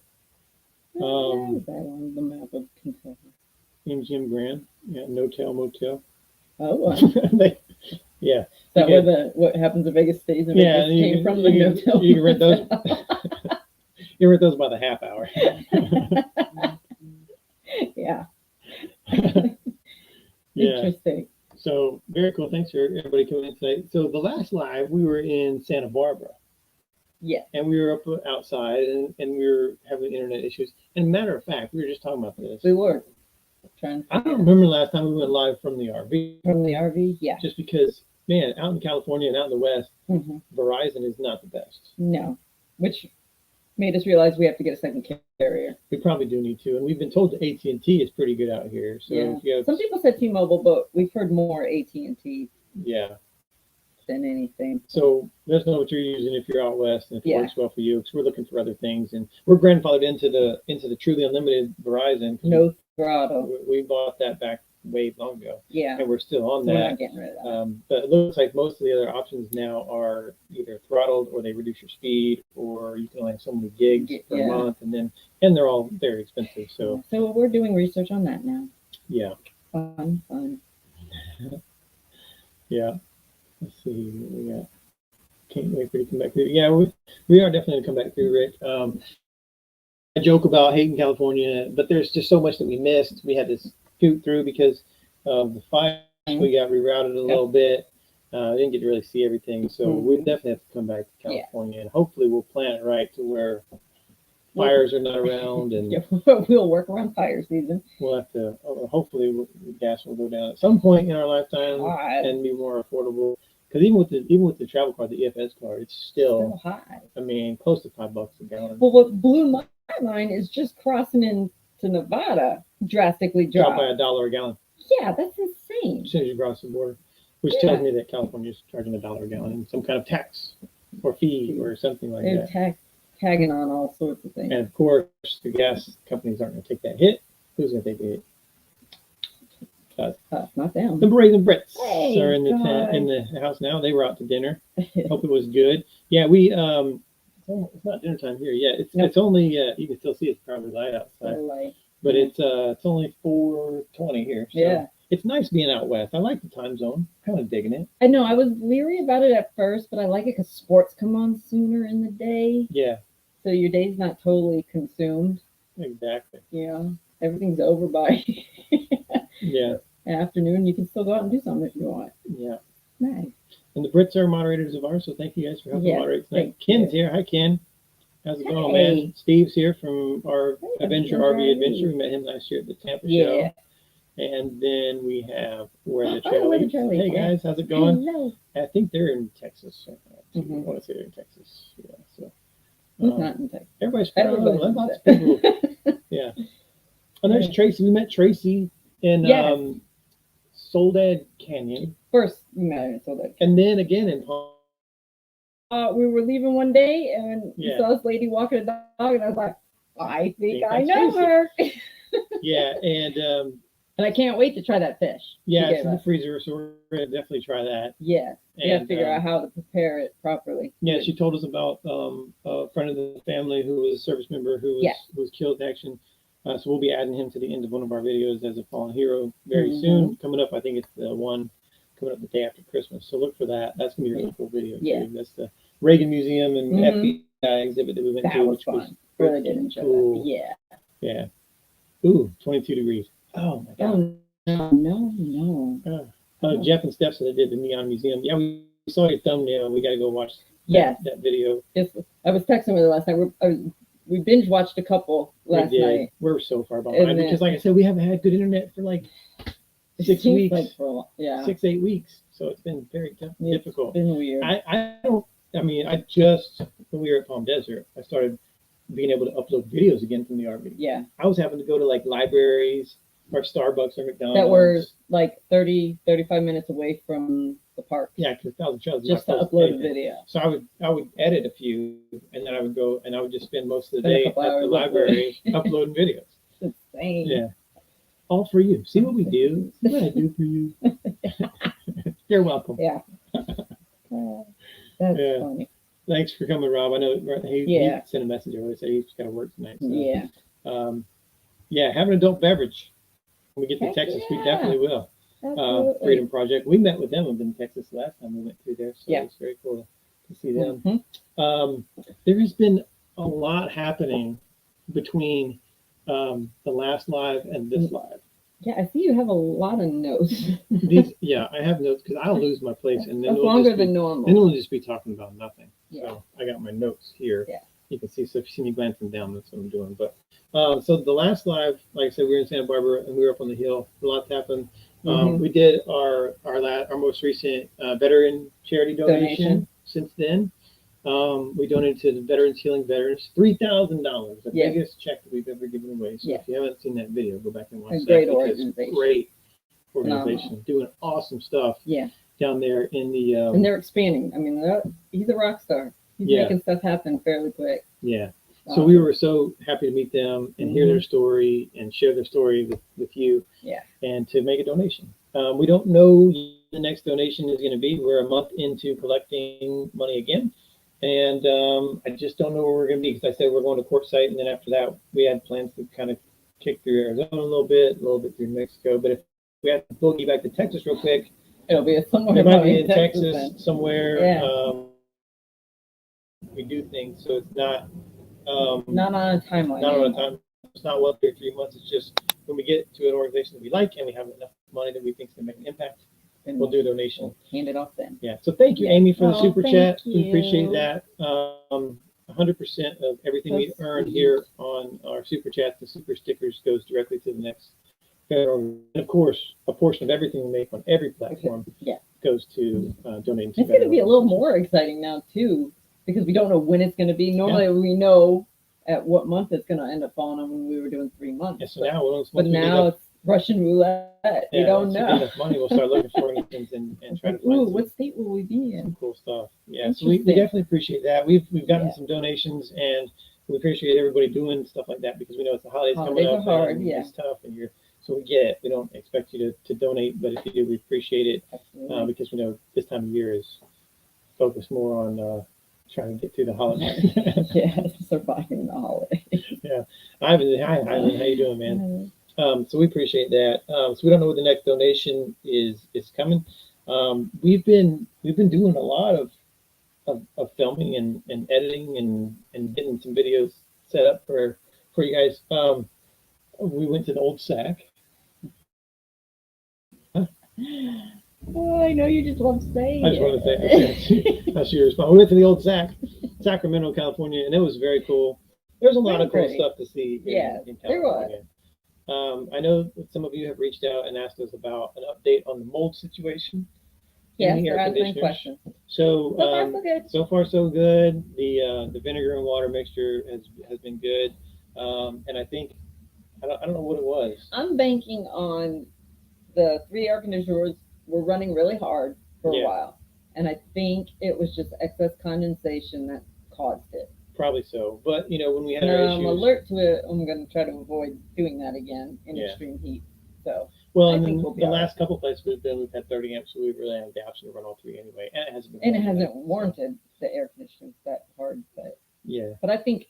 Speaker 2: Never
Speaker 1: Um,
Speaker 2: heard of that on the map of Kentucky.
Speaker 1: Name's Jim Graham. Yeah, No-Tail Motel.
Speaker 2: Oh,
Speaker 1: Yeah.
Speaker 2: is that
Speaker 1: You
Speaker 2: where what happens in Vegas stays in
Speaker 1: Yeah,
Speaker 2: Vegas
Speaker 1: you
Speaker 2: came
Speaker 1: can-
Speaker 2: from? The
Speaker 1: you can-
Speaker 2: no-till
Speaker 1: you can rent those.
Speaker 2: motel?
Speaker 1: You read those by the half hour.
Speaker 2: Yeah.
Speaker 1: Yeah.
Speaker 2: Interesting.
Speaker 1: So very cool. Thanks for everybody coming in tonight. So the last live, we were in Santa Barbara.
Speaker 2: Yeah.
Speaker 1: And we were up outside and we were having internet issues. And matter of fact, we were just talking about this.
Speaker 2: We were trying to
Speaker 1: I don't remember the last time we went live from the RV,
Speaker 2: from the RV. Yeah.
Speaker 1: just because, man, out in California and out in the West,
Speaker 2: Hmm.
Speaker 1: Verizon is not the best.
Speaker 2: No, which made us realize we have to get a second carrier.
Speaker 1: We probably do need to, and we've been told that AT&T is pretty good out here. So
Speaker 2: Yeah.
Speaker 1: if you have,
Speaker 2: Some people said T-Mobile, but we've heard more AT&T
Speaker 1: yeah.
Speaker 2: than anything.
Speaker 1: So let us know what you're using if you're out west and if it
Speaker 2: Yeah.
Speaker 1: works well for you, because we're looking for other things, and we're grandfathered into the truly unlimited Verizon.
Speaker 2: No throttle.
Speaker 1: We bought that back way long ago,
Speaker 2: Yeah.
Speaker 1: and we're still on
Speaker 2: We're
Speaker 1: that.
Speaker 2: not getting rid of that.
Speaker 1: But it looks like most of the other options now are either throttled or they reduce your speed, or you can only have so many gigs per
Speaker 2: Yeah.
Speaker 1: month, and they're all very expensive. So
Speaker 2: So we're doing research on that now.
Speaker 1: yeah,
Speaker 2: Fun.
Speaker 1: yeah. Let's see what we got. Can't wait for you to come back through. Yeah, we are definitely gonna come back through, Rick. I joke about hating California, but there's just so much that we missed. We had to scoot through because of the fire. We got rerouted a little bit. Didn't get to really see everything, so we definitely have to come back to California, and hopefully we'll plan it right to where fires are not around, and
Speaker 2: Yeah, we'll work around fire season.
Speaker 1: we'll have to. Hopefully, gas will go down at some point in our lifetime
Speaker 2: God.
Speaker 1: and be more affordable. Because even with the travel card, the EFS card, it's still,
Speaker 2: high.
Speaker 1: I mean, close to $5 a gallon.
Speaker 2: Well, what blew my mind is just crossing into Nevada drastically
Speaker 1: Dropped by
Speaker 2: dropped.
Speaker 1: $1 a gallon
Speaker 2: Yeah, that's insane.
Speaker 1: as soon as you cross the border, which tells me that California is charging $1 a gallon in some kind of tax or fee or something like
Speaker 2: They're
Speaker 1: that.
Speaker 2: tagging on all sorts of things.
Speaker 1: And of course, the gas companies aren't going to take that hit. Who's going to take the hit?
Speaker 2: Not them.
Speaker 1: The Brazen Brits
Speaker 2: Hey,
Speaker 1: are in
Speaker 2: God.
Speaker 1: in the house now. They were out to dinner. Hope it was good. Yeah, we it's not dinner time here yet. It's only you can still see it's probably light outside, but it's only 4:20 here. So
Speaker 2: Yeah.
Speaker 1: it's nice being out west. I like the time zone. Kind of digging it.
Speaker 2: I know I was leery about it at first, but I like it because sports come on sooner in the day,
Speaker 1: Yeah,
Speaker 2: so your day's not totally consumed.
Speaker 1: exactly.
Speaker 2: Yeah, everything's over by
Speaker 1: Yeah,
Speaker 2: afternoon. You can still go out and do something if you want.
Speaker 1: yeah.
Speaker 2: Nice.
Speaker 1: And the Brits are moderators of ours, so thank you guys for helping
Speaker 2: Yeah,
Speaker 1: moderate tonight.
Speaker 2: thank
Speaker 1: Ken's
Speaker 2: you.
Speaker 1: here. Hi, Ken. How's it going,
Speaker 2: Hey.
Speaker 1: man? Steve's here from our
Speaker 2: Hey,
Speaker 1: Adventure
Speaker 2: Adventure
Speaker 1: RV
Speaker 2: RV.
Speaker 1: Adventure. We met him last year at the Tampa
Speaker 2: Yeah.
Speaker 1: show. And then we have Where the
Speaker 2: Oh,
Speaker 1: Trail
Speaker 2: Where the
Speaker 1: Leads.
Speaker 2: Trail
Speaker 1: Hey
Speaker 2: Leads,
Speaker 1: guys, how's it going?
Speaker 2: Hello.
Speaker 1: I think they're in Texas. I
Speaker 2: Mhm.
Speaker 1: want to say they're in Texas. Yeah. So
Speaker 2: Who's not in Texas?
Speaker 1: everybody's spread out.
Speaker 2: Everybody's
Speaker 1: Lots of
Speaker 2: in
Speaker 1: people. Yeah. And there's
Speaker 2: Yeah.
Speaker 1: Tracy. We met Tracy in
Speaker 2: Yes.
Speaker 1: Soledad Canyon,
Speaker 2: First, you met her, so that
Speaker 1: and then again in Palm.
Speaker 2: we were leaving one day and
Speaker 1: Yeah.
Speaker 2: we saw this lady walking a dog, and I was like, I think I
Speaker 1: that's
Speaker 2: know
Speaker 1: Tracy.
Speaker 2: her.
Speaker 1: Yeah, and
Speaker 2: And I can't wait to try that fish.
Speaker 1: yeah,
Speaker 2: you
Speaker 1: it's
Speaker 2: gave
Speaker 1: in the
Speaker 2: us.
Speaker 1: freezer, so we're gonna definitely try that.
Speaker 2: Yeah, we have to
Speaker 1: And,
Speaker 2: figure out how to prepare it properly.
Speaker 1: Yeah, she told us about a friend of the family who was a service member who was killed in action. So we'll be adding him to the end of one of our videos as a fallen hero very
Speaker 2: Mhm.
Speaker 1: soon. Coming up, I think it's the one coming up the day after Christmas. So look for that. That's gonna be a really cool video.
Speaker 2: Yeah.
Speaker 1: Too. That's the Reagan Museum and
Speaker 2: Mhm.
Speaker 1: FBI exhibit that we went
Speaker 2: That
Speaker 1: to,
Speaker 2: was
Speaker 1: which
Speaker 2: fun.
Speaker 1: was
Speaker 2: Really did enjoy
Speaker 1: cool.
Speaker 2: that. Yeah.
Speaker 1: Yeah. Ooh, 22 degrees. Oh my God.
Speaker 2: Oh, no.
Speaker 1: Jeff and Steph said they did the Neon Museum. Yeah, we saw your thumbnail. We got to go watch
Speaker 2: Yes.
Speaker 1: that video.
Speaker 2: I was texting with her last night. We binge watched a couple last
Speaker 1: we did.
Speaker 2: night.
Speaker 1: We're so far
Speaker 2: And
Speaker 1: behind
Speaker 2: then-
Speaker 1: because, like I said, we haven't had good internet for like
Speaker 2: It
Speaker 1: 6
Speaker 2: seems
Speaker 1: weeks,
Speaker 2: like for a while. Yeah.
Speaker 1: 6-8 weeks. So it's been very difficult.
Speaker 2: It's been weird.
Speaker 1: I just, when we were at Palm Desert, I started being able to upload videos again from the RV.
Speaker 2: Yeah.
Speaker 1: I was having to go to like libraries or Starbucks or McDonald's.
Speaker 2: That were like 35 minutes away from the park.
Speaker 1: Yeah, because Thousand Trails is
Speaker 2: Just to
Speaker 1: not close
Speaker 2: upload a
Speaker 1: anything.
Speaker 2: video.
Speaker 1: So I would edit a few, and then I would go and I would just spend most of the
Speaker 2: Spend a
Speaker 1: day at
Speaker 2: couple
Speaker 1: the
Speaker 2: hours
Speaker 1: library uploading videos.
Speaker 2: It's insane.
Speaker 1: Yeah, all for you. See what we do. See what I do for you. You're welcome.
Speaker 2: Yeah. That's
Speaker 1: Yeah.
Speaker 2: funny.
Speaker 1: Thanks for coming, Rob. I know he sent a message earlier. Said he's got to work tonight. So.
Speaker 2: Yeah.
Speaker 1: Have an adult beverage when we get to
Speaker 2: Heck
Speaker 1: Texas. We
Speaker 2: yeah.
Speaker 1: definitely will.
Speaker 2: Absolutely.
Speaker 1: Freedom Project. We met with them up in Texas last time we went through there, so
Speaker 2: Yeah.
Speaker 1: it's very cool to see them.
Speaker 2: Mhm.
Speaker 1: There has been a lot happening between the last live and this live.
Speaker 2: Yeah, I see you have a lot of notes.
Speaker 1: I have notes because I'll lose my place, and then
Speaker 2: That's longer than normal.
Speaker 1: then we'll just be talking about nothing.
Speaker 2: Yeah.
Speaker 1: So I got my notes here.
Speaker 2: Yeah.
Speaker 1: You can see. So if you see me glancing down, that's what I'm doing. But so the last live, like I said, we were in Santa Barbara and we were up on the hill. A lot's happened. We did our most recent veteran charity donation. Since then. We donated to the Veterans Healing Veterans $3,000, the biggest check that we've ever given away. So if you haven't seen that video, go back and watch that.
Speaker 2: Great organization.
Speaker 1: Great organization, doing awesome stuff. Down there in the
Speaker 2: and they're expanding. I mean, he's a rock star. He's making stuff happen fairly quick.
Speaker 1: So we were so happy to meet them and hear their story and share their story with you. And to make a donation. We don't know the next donation is going to be. We're a month into collecting money again. And I just don't know where we're going to be, because I said we're going to Quartzsite, and then after that we had plans to kind of kick through Arizona a little bit through Mexico. But if we have to boogie back to Texas real quick,
Speaker 2: it'll be somewhere.
Speaker 1: It might be in Texas somewhere. We do things, so it's not
Speaker 2: not on a timeline.
Speaker 1: Not on a time. It's not 1 or 3 months. It's just when we get to an organization that we like and we have enough money that we think is going to make an impact, and we'll do a donation.
Speaker 2: We'll hand it off then.
Speaker 1: So thank you, Amy, for the super chat. We appreciate that. 100% of everything we earn here on our super chats, the super stickers, goes directly to the next federal. And of course, a portion of everything we make on every platform goes to donating to
Speaker 2: It's going to be a little more exciting now too, because we don't know when it's going to be. Normally we know at what month it's going to end up falling on when we were doing 3 months.
Speaker 1: So now,
Speaker 2: but now it's Russian roulette. We don't know.
Speaker 1: Enough money, we'll start looking for things and try to find
Speaker 2: what state will we be in?
Speaker 1: Cool stuff. So we definitely appreciate that. We've gotten some donations, and we appreciate everybody doing stuff like that, because we know it's the holidays coming up.
Speaker 2: Hard,
Speaker 1: and it's tough, and so we get it. We don't expect you to donate, but if you do, we appreciate it, because we know this time of year is focused more on trying to get through the holidays.
Speaker 2: Surviving the holidays.
Speaker 1: Ivan, hi, how you doing, man? So we appreciate that. So we don't know when the next donation is coming. We've been doing a lot of filming and editing and getting some videos set up for you guys. We went to the old Sac.
Speaker 2: Oh, I know you just love saying
Speaker 1: I just wanted to say, that's your response. We went to the old Sacramento, California, and it was very cool. There's a lot of cool stuff to see in California. I know that some of you have reached out and asked us about an update on the mold situation.
Speaker 2: There have been questions.
Speaker 1: So so far so good. The vinegar and water mixture has been good, and I think I don't know what it was.
Speaker 2: I'm banking on the 3 air conditioners were running really hard for a while, and I think it was just excess condensation that caused it.
Speaker 1: Probably so, but when we had our issues,
Speaker 2: I'm alert to it. I'm going to try to avoid doing that again in extreme heat. So
Speaker 1: and then the last couple places we've had 30 amps, so we really have the option to run all 3 anyway, and it hasn't
Speaker 2: warranted the air conditioners that hard, but
Speaker 1: But
Speaker 2: I think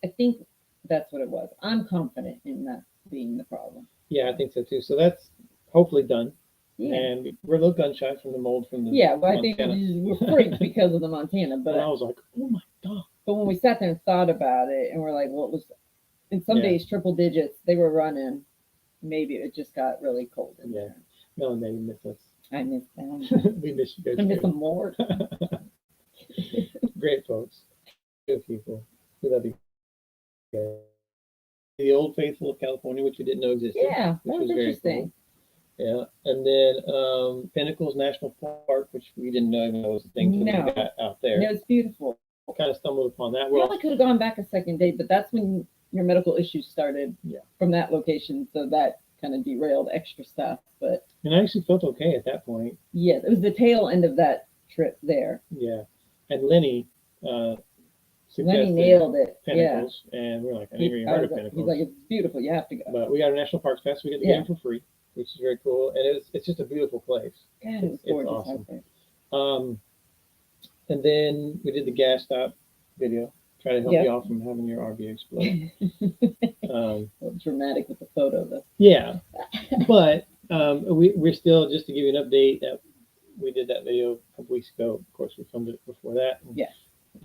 Speaker 2: that's what it was. I'm confident in that being the problem.
Speaker 1: I think so too. So that's hopefully done. And we're a little gun shy from the mold from the
Speaker 2: but I think we're freaked because of the Montana. But
Speaker 1: I was like, oh my god.
Speaker 2: But when we sat there and thought about it, and we're like, what was? In some days, triple digits they were running. Maybe it just got really cold in there.
Speaker 1: No, you miss us.
Speaker 2: I miss them.
Speaker 1: We miss you guys.
Speaker 2: I miss them more.
Speaker 1: Great folks, good people. We love you guys. The Old Faithful of California, which we didn't know existed.
Speaker 2: That was interesting.
Speaker 1: Cool. And then Pinnacles National Park, which we didn't know even was a thing until we got out there.
Speaker 2: It's beautiful.
Speaker 1: Kind of stumbled upon that.
Speaker 2: We probably could have gone back a second day, but that's when your medical issues started from that location, so that kind of derailed extra stuff. But
Speaker 1: I actually felt okay at that point.
Speaker 2: Yes, it was the tail end of that trip there.
Speaker 1: And Lenny
Speaker 2: nailed it.
Speaker 1: Pinnacles, and we're like, I never even heard of Pinnacles.
Speaker 2: He's like, it's beautiful. You have to go.
Speaker 1: But we got a national parks pass. We get the game for free, which is very cool, and it's just a beautiful place.
Speaker 2: It's gorgeous.
Speaker 1: It's awesome. And then we did the gas stop video. Try to help you off from having your RV explode.
Speaker 2: Dramatic with the photo, though.
Speaker 1: But we're still, just to give you an update, that we did that video a couple weeks ago. Of course, we filmed it before that.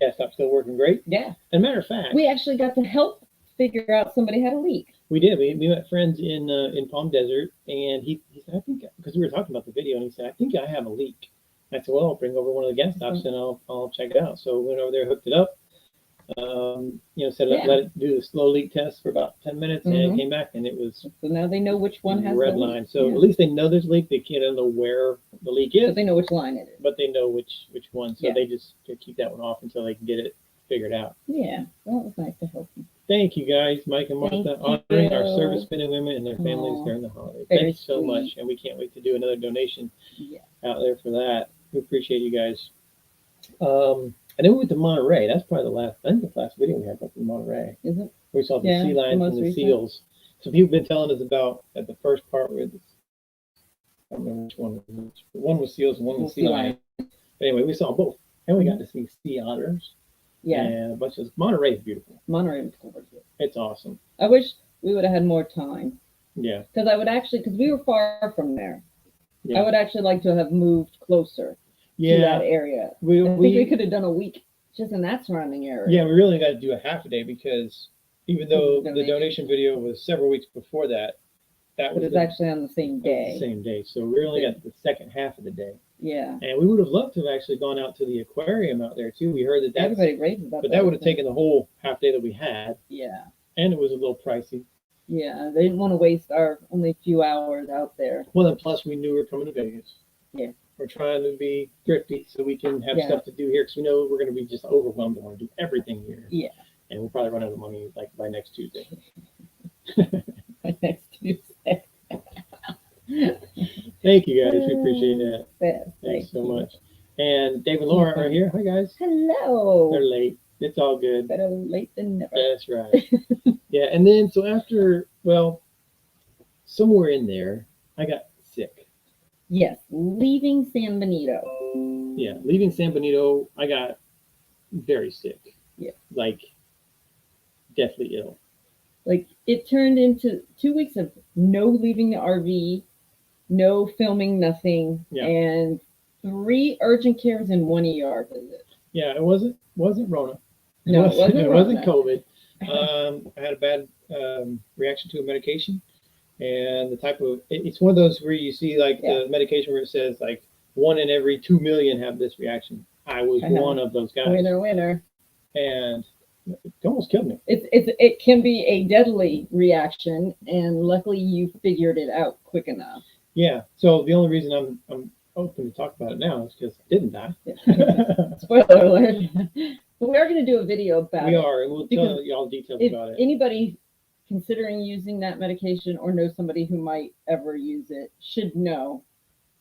Speaker 1: Gas stop's still working great.
Speaker 2: And
Speaker 1: a matter of fact,
Speaker 2: we actually got to help figure out somebody had a leak.
Speaker 1: We did. We met friends in Palm Desert, and he said, I think, because we were talking about the video, and he said, I think I have a leak. I said, well, I'll bring over one of the gas stops and I'll check it out. So we went over there, hooked it up. Set it up,
Speaker 2: Yeah.
Speaker 1: let it do the slow leak test for about 10 minutes, and it came back, and it was
Speaker 2: So now they know which one has
Speaker 1: red
Speaker 2: the
Speaker 1: line.
Speaker 2: leak.
Speaker 1: So
Speaker 2: Yeah.
Speaker 1: at least they know there's a leak. They can't know where the leak is,
Speaker 2: But they know which line it is.
Speaker 1: but they know which one. So
Speaker 2: Yeah.
Speaker 1: they just keep that one off until they can get it figured out.
Speaker 2: Yeah, well, it was nice to help you.
Speaker 1: Thank you guys, Mike and
Speaker 2: Thank
Speaker 1: Martha,
Speaker 2: you.
Speaker 1: honoring our servicemen and women and their families
Speaker 2: Aw,
Speaker 1: during the holidays.
Speaker 2: very
Speaker 1: Thank you so
Speaker 2: sweet.
Speaker 1: much, and we can't wait to do another donation
Speaker 2: Yeah.
Speaker 1: out there for that. We appreciate you guys. And then we went to Monterey. That's probably I think the last video we had up in Monterey.
Speaker 2: Is it?
Speaker 1: We saw the
Speaker 2: Yeah,
Speaker 1: sea
Speaker 2: the
Speaker 1: lions
Speaker 2: most
Speaker 1: and the
Speaker 2: recent.
Speaker 1: seals. So people have been telling us about at the first part where I don't remember which one. One was seals and one was sea lions. But anyway, we saw both, and we got to see sea otters.
Speaker 2: Yeah.
Speaker 1: And a bunch of Monterey is beautiful.
Speaker 2: Monterey was cool.
Speaker 1: It's awesome.
Speaker 2: I wish we would have had more time.
Speaker 1: Yeah.
Speaker 2: Because we were far from there.
Speaker 1: Yeah.
Speaker 2: I would actually like to have moved closer to that area. I think we could have done a week just in that surrounding area.
Speaker 1: Yeah, we really got to do a half a day because even though
Speaker 2: The
Speaker 1: the donation video was several weeks before that
Speaker 2: But
Speaker 1: was
Speaker 2: it's actually on the same day.
Speaker 1: the same day. So we only got the second half of the day.
Speaker 2: Yeah.
Speaker 1: And we would have loved to have actually gone out to the aquarium out there too. We heard that that's,
Speaker 2: Everybody raves about
Speaker 1: but that would have taken the whole half day that we had,
Speaker 2: Yeah.
Speaker 1: and it was a little pricey.
Speaker 2: Yeah. They didn't want to waste our only few hours out there.
Speaker 1: Well, and plus we knew we were coming to Vegas.
Speaker 2: Yeah.
Speaker 1: We're trying to be thrifty so we can have
Speaker 2: Yeah.
Speaker 1: stuff to do here because we know we're going to be just overwhelmed and want to do everything here.
Speaker 2: Yeah.
Speaker 1: And we'll probably run out of money like by next Tuesday.
Speaker 2: Next Tuesday.
Speaker 1: Thank you guys. We appreciate that.
Speaker 2: Thank
Speaker 1: Thanks so
Speaker 2: you.
Speaker 1: much. And Dave and Laura are here. Hi guys.
Speaker 2: Hello.
Speaker 1: They're late. It's all good.
Speaker 2: Better late than never.
Speaker 1: That's right. Yeah, and then so after, well, somewhere in there, I got sick.
Speaker 2: Yes. Leaving San Benito.
Speaker 1: Yeah, leaving San Benito, I got very sick.
Speaker 2: Yeah.
Speaker 1: Like deathly ill.
Speaker 2: Like it turned into 2 weeks of no leaving the RV, no filming, nothing,
Speaker 1: Yeah.
Speaker 2: and 3 urgent cares and 1 ER visit.
Speaker 1: Yeah, it wasn't Rona.
Speaker 2: No, it wasn't
Speaker 1: It wasn't
Speaker 2: Rona.
Speaker 1: COVID. I had a bad reaction to a medication, and the type of it's one of those where you see like
Speaker 2: Yeah.
Speaker 1: the medication where it says like 1 in every 2 million have this reaction. I was one of those guys,
Speaker 2: Winner.
Speaker 1: and it almost killed me.
Speaker 2: It can be a deadly reaction, and luckily you figured it out quick enough.
Speaker 1: Yeah. So the only reason I'm open to talk about it now is because I didn't die.
Speaker 2: Spoiler alert. But we are going to do a video about
Speaker 1: We
Speaker 2: it.
Speaker 1: are, and we'll tell y'all details
Speaker 2: If
Speaker 1: about it.
Speaker 2: anybody considering using that medication or knows somebody who might ever use it should know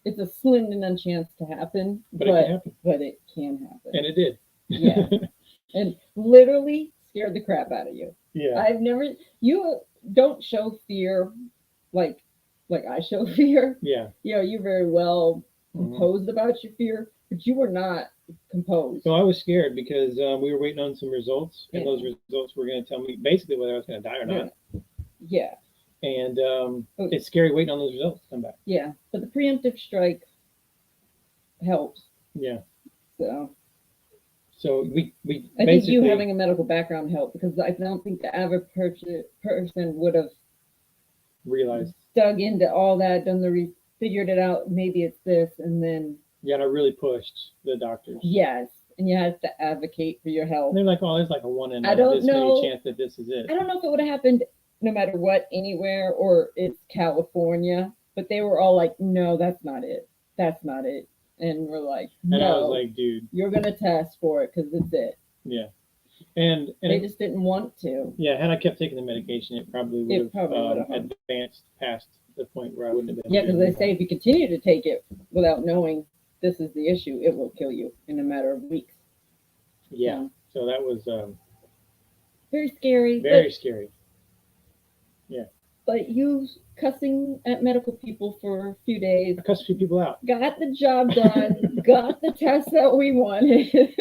Speaker 2: it's a slim to none chance to happen,
Speaker 1: But it can happen,
Speaker 2: but it can happen.
Speaker 1: and it did.
Speaker 2: Yeah. And literally scared the crap out of you.
Speaker 1: Yeah.
Speaker 2: You don't show fear like I show fear.
Speaker 1: Yeah.
Speaker 2: You're very well
Speaker 1: Mhm.
Speaker 2: composed about your fear, but you were not composed.
Speaker 1: So I was scared because we were waiting on some results, and
Speaker 2: Yeah.
Speaker 1: those results were going to tell me basically whether I was going to die or not.
Speaker 2: Yeah.
Speaker 1: And it's scary waiting on those results to come back.
Speaker 2: Yeah. But the preemptive strike helps.
Speaker 1: Yeah.
Speaker 2: So
Speaker 1: we
Speaker 2: I think
Speaker 1: basically
Speaker 2: you having a medical background helped because I don't think the average person would have
Speaker 1: realized.
Speaker 2: dug into all that, figured it out. Maybe it's this, and then
Speaker 1: Yeah, and I really pushed the doctors.
Speaker 2: yes, and you have to advocate for your health.
Speaker 1: And they're like, "Oh, there's like a 1 in
Speaker 2: I don't
Speaker 1: this
Speaker 2: know.
Speaker 1: many chance that this is it."
Speaker 2: I don't know if it would have happened no matter what, anywhere, or it's California, but they were all like, "No, that's not it. That's not it." And we're like,
Speaker 1: And I was
Speaker 2: "No,
Speaker 1: like, "Dude,
Speaker 2: you're gonna test for it because it's it."
Speaker 1: yeah." And
Speaker 2: They just didn't want to.
Speaker 1: yeah, had I kept taking the medication, it probably would
Speaker 2: It probably would
Speaker 1: have
Speaker 2: have.
Speaker 1: advanced past the point where I wouldn't have been.
Speaker 2: Yeah, because they say if you continue to take it without knowing this is the issue, it will kill you in a matter of weeks.
Speaker 1: Yeah. So that was
Speaker 2: Very scary.
Speaker 1: very scary.
Speaker 2: But you cussing at medical people for a few days,
Speaker 1: I cussed a few people out.
Speaker 2: got the job done, got the test that we wanted.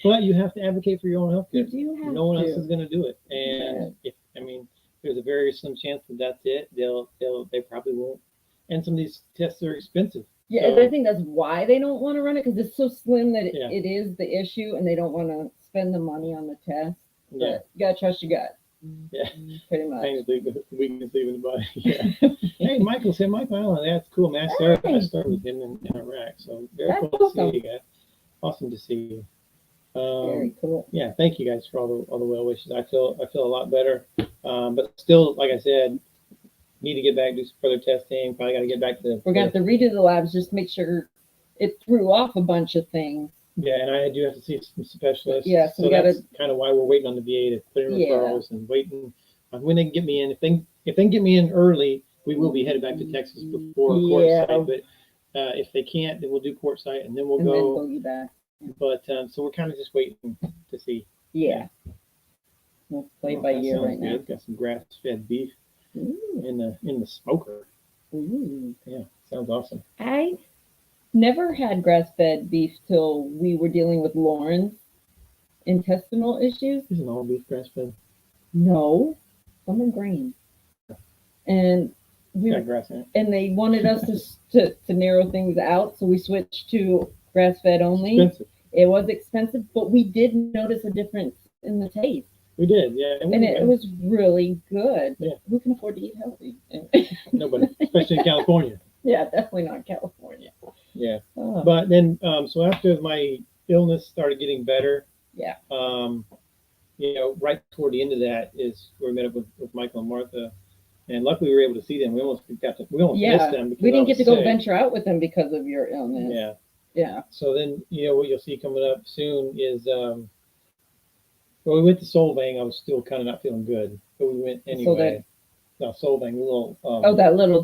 Speaker 1: But you have to advocate for your own health care.
Speaker 2: You do have
Speaker 1: No one
Speaker 2: to.
Speaker 1: else is going to do it. And there's a very slim chance that that's it. They probably won't. And some of these tests are expensive.
Speaker 2: Yeah,
Speaker 1: So-
Speaker 2: and I think that's why they don't want to run it because it's so slim that
Speaker 1: Yeah.
Speaker 2: it is the issue, and they don't want to spend the money on the test.
Speaker 1: Yeah.
Speaker 2: But you gotta trust your gut.
Speaker 1: Yeah.
Speaker 2: Pretty much.
Speaker 1: Pain is leaving, weakness leaving the body. Yeah. Hey, Michael said Michael Allen. That's cool, man. I started with him in Iraq. So very
Speaker 2: That's
Speaker 1: cool to
Speaker 2: awesome.
Speaker 1: see you guys. Awesome to see you.
Speaker 2: Very cool.
Speaker 1: Yeah, thank you guys for all the well wishes. I feel a lot better, but still, like I said, need to get back, do some further testing. Probably got to get back to.
Speaker 2: We're gonna have to redo the labs, just make sure it threw off a bunch of things.
Speaker 1: Yeah, and I do have to see some specialists.
Speaker 2: Yeah, so we
Speaker 1: that's
Speaker 2: gotta
Speaker 1: kind of why we're waiting on the VA to put in referrals and waiting on when they can get me in. If they can get me in early, we will be headed back to Texas before courtside. But if they can't, then we'll do courtside and then we'll go.
Speaker 2: Then back.
Speaker 1: But so we're kind of just waiting to see.
Speaker 2: Yeah. We'll play by ear right now.
Speaker 1: Got some grass-fed beef in the smoker.
Speaker 2: Ooh.
Speaker 1: Yeah, sounds awesome.
Speaker 2: I never had grass-fed beef till we were dealing with Lauren's intestinal issues.
Speaker 1: Isn't all beef grass-fed?
Speaker 2: No, some are grain. And we
Speaker 1: got grass in it.
Speaker 2: And they wanted us to narrow things out, so we switched to grass-fed only.
Speaker 1: Expensive.
Speaker 2: It was expensive, but we did notice a difference in the taste.
Speaker 1: We did, yeah.
Speaker 2: And it was really good.
Speaker 1: Yeah.
Speaker 2: Who can afford to eat healthy?
Speaker 1: Nobody, especially in California.
Speaker 2: Yeah, definitely not California.
Speaker 1: Yeah. Oh. But then, so after my illness started getting better,
Speaker 2: yeah.
Speaker 1: Right toward the end of that is where we met up with Michael and Martha. And luckily we were able to see them. We almost missed them.
Speaker 2: We didn't get to go venture out with them because of your illness.
Speaker 1: Yeah.
Speaker 2: Yeah.
Speaker 1: So then, what you'll see coming up soon is, we went to Solvang. I was still kind of not feeling good, but we went anyway. Solvang, a little.
Speaker 2: That little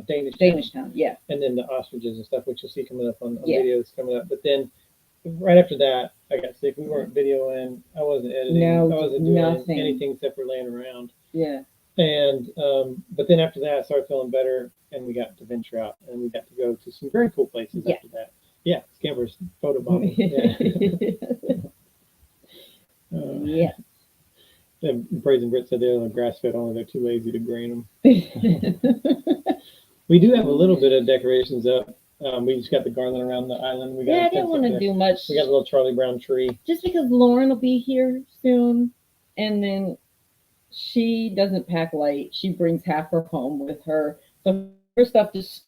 Speaker 1: Danish
Speaker 2: town, yeah.
Speaker 1: And then the ostriches and stuff, which you'll see coming up on videos coming up. But then, right after that, I got sick. We weren't videoing. I wasn't editing. I wasn't doing anything except for laying around.
Speaker 2: Yeah.
Speaker 1: And but then after that, I started feeling better, and we got to venture out, and we got to go to some very cool places after that. Yeah, Kemper's photobombing. Yeah. And Praise and Britt said they're on grass-fed only. They're too lazy to grain them. We do have a little bit of decorations up. We just got the garland around the island.
Speaker 2: I didn't want to do much.
Speaker 1: We got a little Charlie Brown tree.
Speaker 2: Just because Lauren will be here soon, and then she doesn't pack light. She brings half her home with her. So her stuff just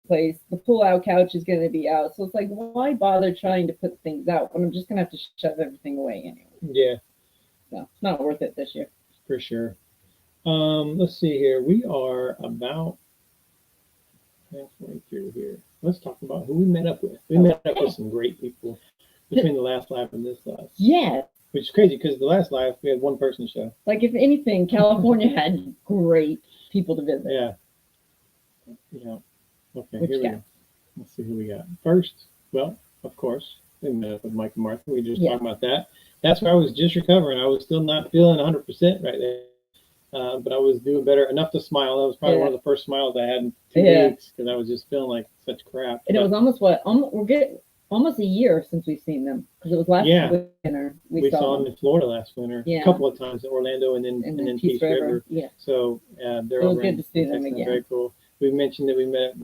Speaker 2: place. The pull-out couch is going to be out. So it's like, why bother trying to put things out when I'm just going to have to shove everything away anyway? Yeah. So it's not worth it this year.
Speaker 1: For sure. Let's see here. We are about halfway through here. Let's talk about who we met up with. We met up with some great people between the last live and this last.
Speaker 2: Yeah.
Speaker 1: Which is crazy because the last live we had one person show.
Speaker 2: Like if anything, California had great people to visit.
Speaker 1: Yeah. Yeah. Okay, here we go. Let's see who we got. First, well, of course, we met up with Mike and Martha. We just talked about that. That's where I was just recovering. I was still not feeling 100% right there. But I was doing better enough to smile. That was probably one of the first smiles I had in 2 weeks because I was just feeling like such crap.
Speaker 2: And it was almost we're getting almost a year since we've seen them because it was last winter. We saw them
Speaker 1: in Florida last winter. A couple of times in Orlando and then Peace River.
Speaker 2: Yeah.
Speaker 1: So they're over
Speaker 2: good to see them again.
Speaker 1: Very cool. We mentioned that we met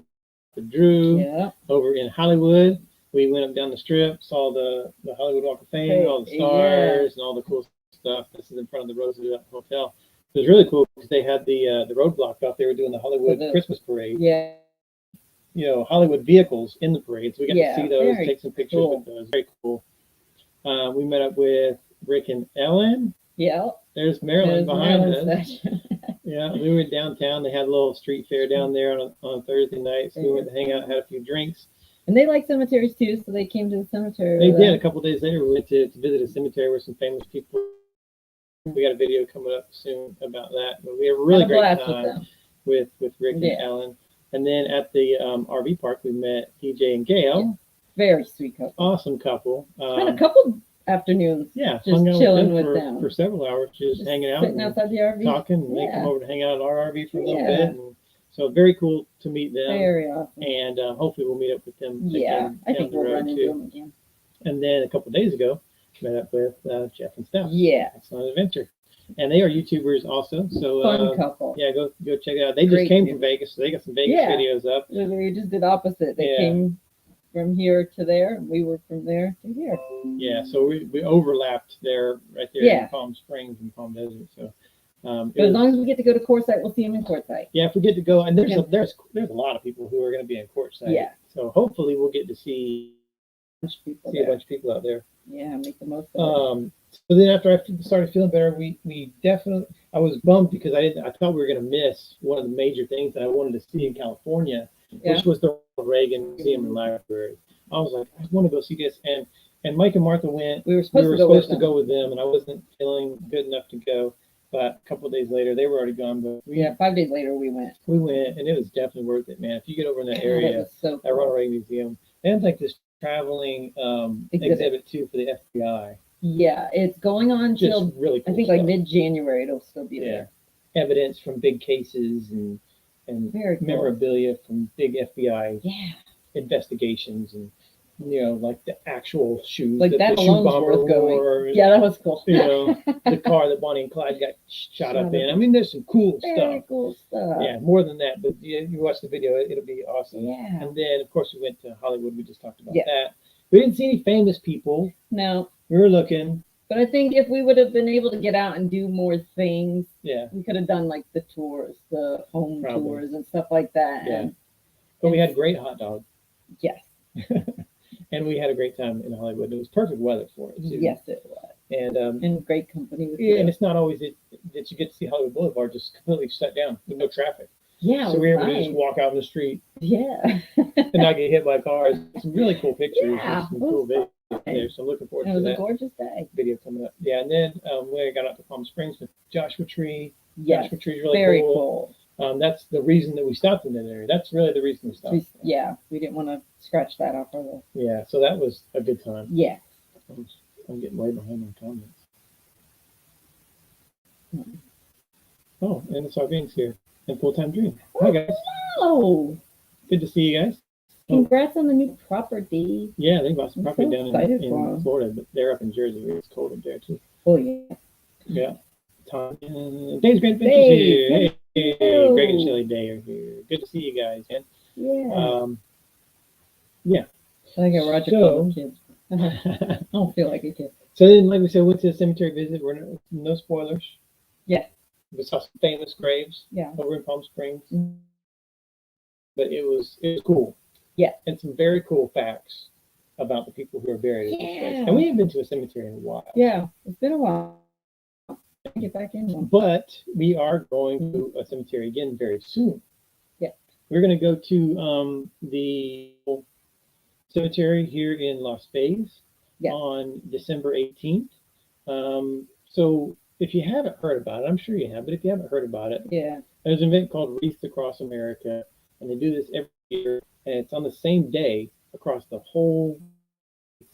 Speaker 1: with Drew over in Hollywood. We went up down the strip, saw the Hollywood Walk of Fame, all the stars and all the cool stuff. This is in front of the Roosevelt Hotel. It was really cool because they had the road blocked off. They were doing the Hollywood Christmas parade.
Speaker 2: Yeah.
Speaker 1: Hollywood vehicles in the parade. So we got to see those, take some pictures with those. Very cool. We met up with Rick and Ellen.
Speaker 2: Yeah.
Speaker 1: There's Marilyn behind us. Yeah, we were downtown. They had a little street fair down there on Thursday night. So we went to hang out, had a few drinks.
Speaker 2: And they like cemeteries too, so they came to the cemetery.
Speaker 1: They did. A couple of days later, we went to visit a cemetery with some famous people. We got a video coming up soon about that. But we had a really great time with Rick and Ellen. And then at the RV park, we met DJ and Gail.
Speaker 2: Yeah. Very sweet couple.
Speaker 1: Awesome couple.
Speaker 2: Spent a couple afternoons.
Speaker 1: Yeah,
Speaker 2: just chilling with them
Speaker 1: for several hours, just hanging out,
Speaker 2: sitting outside the RV,
Speaker 1: talking. And they come over to hang out at our RV for a little bit. And so very cool to meet them.
Speaker 2: Very awesome.
Speaker 1: And hopefully we'll meet up with them.
Speaker 2: Yeah, I think we'll run into them again.
Speaker 1: And then a couple of days ago, met up with Jeff and Steph.
Speaker 2: Yeah,
Speaker 1: it's an adventure. And they are YouTubers also. So
Speaker 2: fun couple.
Speaker 1: Yeah, go check it out. They just came from Vegas, so they got some Vegas videos up.
Speaker 2: We just did opposite. They came from here to there, and we were from there to here.
Speaker 1: Yeah, so we overlapped there, right there in Palm Springs and Palm Desert. So
Speaker 2: but as long as we get to go to Courtside, we'll see them in Courtside.
Speaker 1: Yeah, if we get to go, and there's a lot of people who are going to be in Courtside.
Speaker 2: Yeah.
Speaker 1: So hopefully we'll get to see
Speaker 2: bunch of people
Speaker 1: see a
Speaker 2: there.
Speaker 1: bunch of people out there.
Speaker 2: Yeah, make the most of it.
Speaker 1: So then after I started feeling better, we definitely, I was bummed because I thought we were going to miss one of the major things that I wanted to see in California,
Speaker 2: Yeah.
Speaker 1: which was the Reagan Museum and Library. I was like, I want to go see this. And Mike and Martha went.
Speaker 2: We were supposed
Speaker 1: to go with them, and I wasn't feeling good enough to go. But a couple of days later, they were already gone. But
Speaker 2: 5 days later we went.
Speaker 1: we went, and it was definitely worth it, man. If you get over in that
Speaker 2: God,
Speaker 1: area,
Speaker 2: it was so
Speaker 1: that
Speaker 2: cool.
Speaker 1: Ronald Reagan Museum, they had like this traveling exhibit too for the FBI.
Speaker 2: Yeah, it's going on
Speaker 1: Just
Speaker 2: till
Speaker 1: really cool
Speaker 2: I think like
Speaker 1: stuff.
Speaker 2: mid-January. It'll still be there.
Speaker 1: Evidence from big cases and
Speaker 2: Very cool.
Speaker 1: memorabilia from big FBI
Speaker 2: Yeah,
Speaker 1: investigations, and like the actual shoes
Speaker 2: like that
Speaker 1: the shoe
Speaker 2: alone's
Speaker 1: bomber
Speaker 2: worth going.
Speaker 1: wore,
Speaker 2: Yeah, that was cool.
Speaker 1: the car that Bonnie and Clyde got shot up in. I mean, there's some cool
Speaker 2: Very
Speaker 1: stuff.
Speaker 2: cool stuff.
Speaker 1: Yeah, more than that, but you watch the video, it'll be awesome.
Speaker 2: Yeah.
Speaker 1: And then, of course, we went to Hollywood. We just talked about
Speaker 2: Yeah.
Speaker 1: that. We didn't see any famous people.
Speaker 2: No,
Speaker 1: We were looking.
Speaker 2: but I think if we would have been able to get out and do more things,
Speaker 1: Yeah.
Speaker 2: we could have done like the tours, the home
Speaker 1: Probably.
Speaker 2: tours and stuff like that.
Speaker 1: Yeah.
Speaker 2: And
Speaker 1: But we had great hot dogs.
Speaker 2: yes,
Speaker 1: And we had a great time in Hollywood. It was perfect weather for it, too.
Speaker 2: yes, it was.
Speaker 1: And
Speaker 2: Great company with
Speaker 1: yeah,
Speaker 2: you.
Speaker 1: and it's not always that you get to see Hollywood Boulevard just completely shut down with no traffic.
Speaker 2: Yeah,
Speaker 1: So we were able to
Speaker 2: nice.
Speaker 1: just walk out in the street
Speaker 2: Yeah.
Speaker 1: and not get hit by cars. Some really cool pictures
Speaker 2: Yeah,
Speaker 1: and some
Speaker 2: it was
Speaker 1: cool videos
Speaker 2: fun.
Speaker 1: there. So I'm looking forward
Speaker 2: It
Speaker 1: to
Speaker 2: was a
Speaker 1: that
Speaker 2: gorgeous day.
Speaker 1: video coming up. Yeah, and then we got out to Palm Springs with Joshua Tree.
Speaker 2: Yes,
Speaker 1: Joshua Tree is really
Speaker 2: very
Speaker 1: cool. That's the reason that we stopped in that area. That's really the reason we stopped.
Speaker 2: Yeah, we didn't want to scratch that off our list.
Speaker 1: Yeah, so that was a good time.
Speaker 2: Yeah.
Speaker 1: I'm getting way behind my comments.
Speaker 2: Hmm.
Speaker 1: Oh, and the Sarbanes here. And Full-Time Dream. Hi, guys.
Speaker 2: Oh,
Speaker 1: Good to see you guys.
Speaker 2: congrats on the new property.
Speaker 1: Yeah, they bought some
Speaker 2: I'm
Speaker 1: property
Speaker 2: so
Speaker 1: down
Speaker 2: excited for
Speaker 1: in
Speaker 2: 'em.
Speaker 1: Florida, but they're up in Jersey where it's cold up there, too.
Speaker 2: Oh, yeah.
Speaker 1: Yeah. Tom and Dave's Great Adventures
Speaker 2: Dave,
Speaker 1: here. Hey,
Speaker 2: hello.
Speaker 1: Greg and Shelly Day are here. Good to see you guys, man.
Speaker 2: Yeah.
Speaker 1: Yeah.
Speaker 2: I got Roger
Speaker 1: So-
Speaker 2: called the kids. I don't feel like a kid.
Speaker 1: So then, like we said, went to the cemetery visit. We're no spoilers.
Speaker 2: Yeah.
Speaker 1: We saw some famous graves
Speaker 2: Yeah.
Speaker 1: over in Palm Springs,
Speaker 2: Mhm.
Speaker 1: but it was cool.
Speaker 2: Yeah.
Speaker 1: And some very cool facts about the people who are buried at this place.
Speaker 2: Yeah.
Speaker 1: And we haven't been to a cemetery in a while.
Speaker 2: Yeah, it's been a while. Get back in one.
Speaker 1: But we are going to a cemetery again very soon.
Speaker 2: Yeah.
Speaker 1: We're going to go to the cemetery here in Las Vegas
Speaker 2: Yeah.
Speaker 1: on December 18th. So if you haven't heard about it, I'm sure you have, but if you haven't heard about it,
Speaker 2: Yeah.
Speaker 1: there's an event called Wreaths across America, and they do this every year, and it's on the same day across the whole.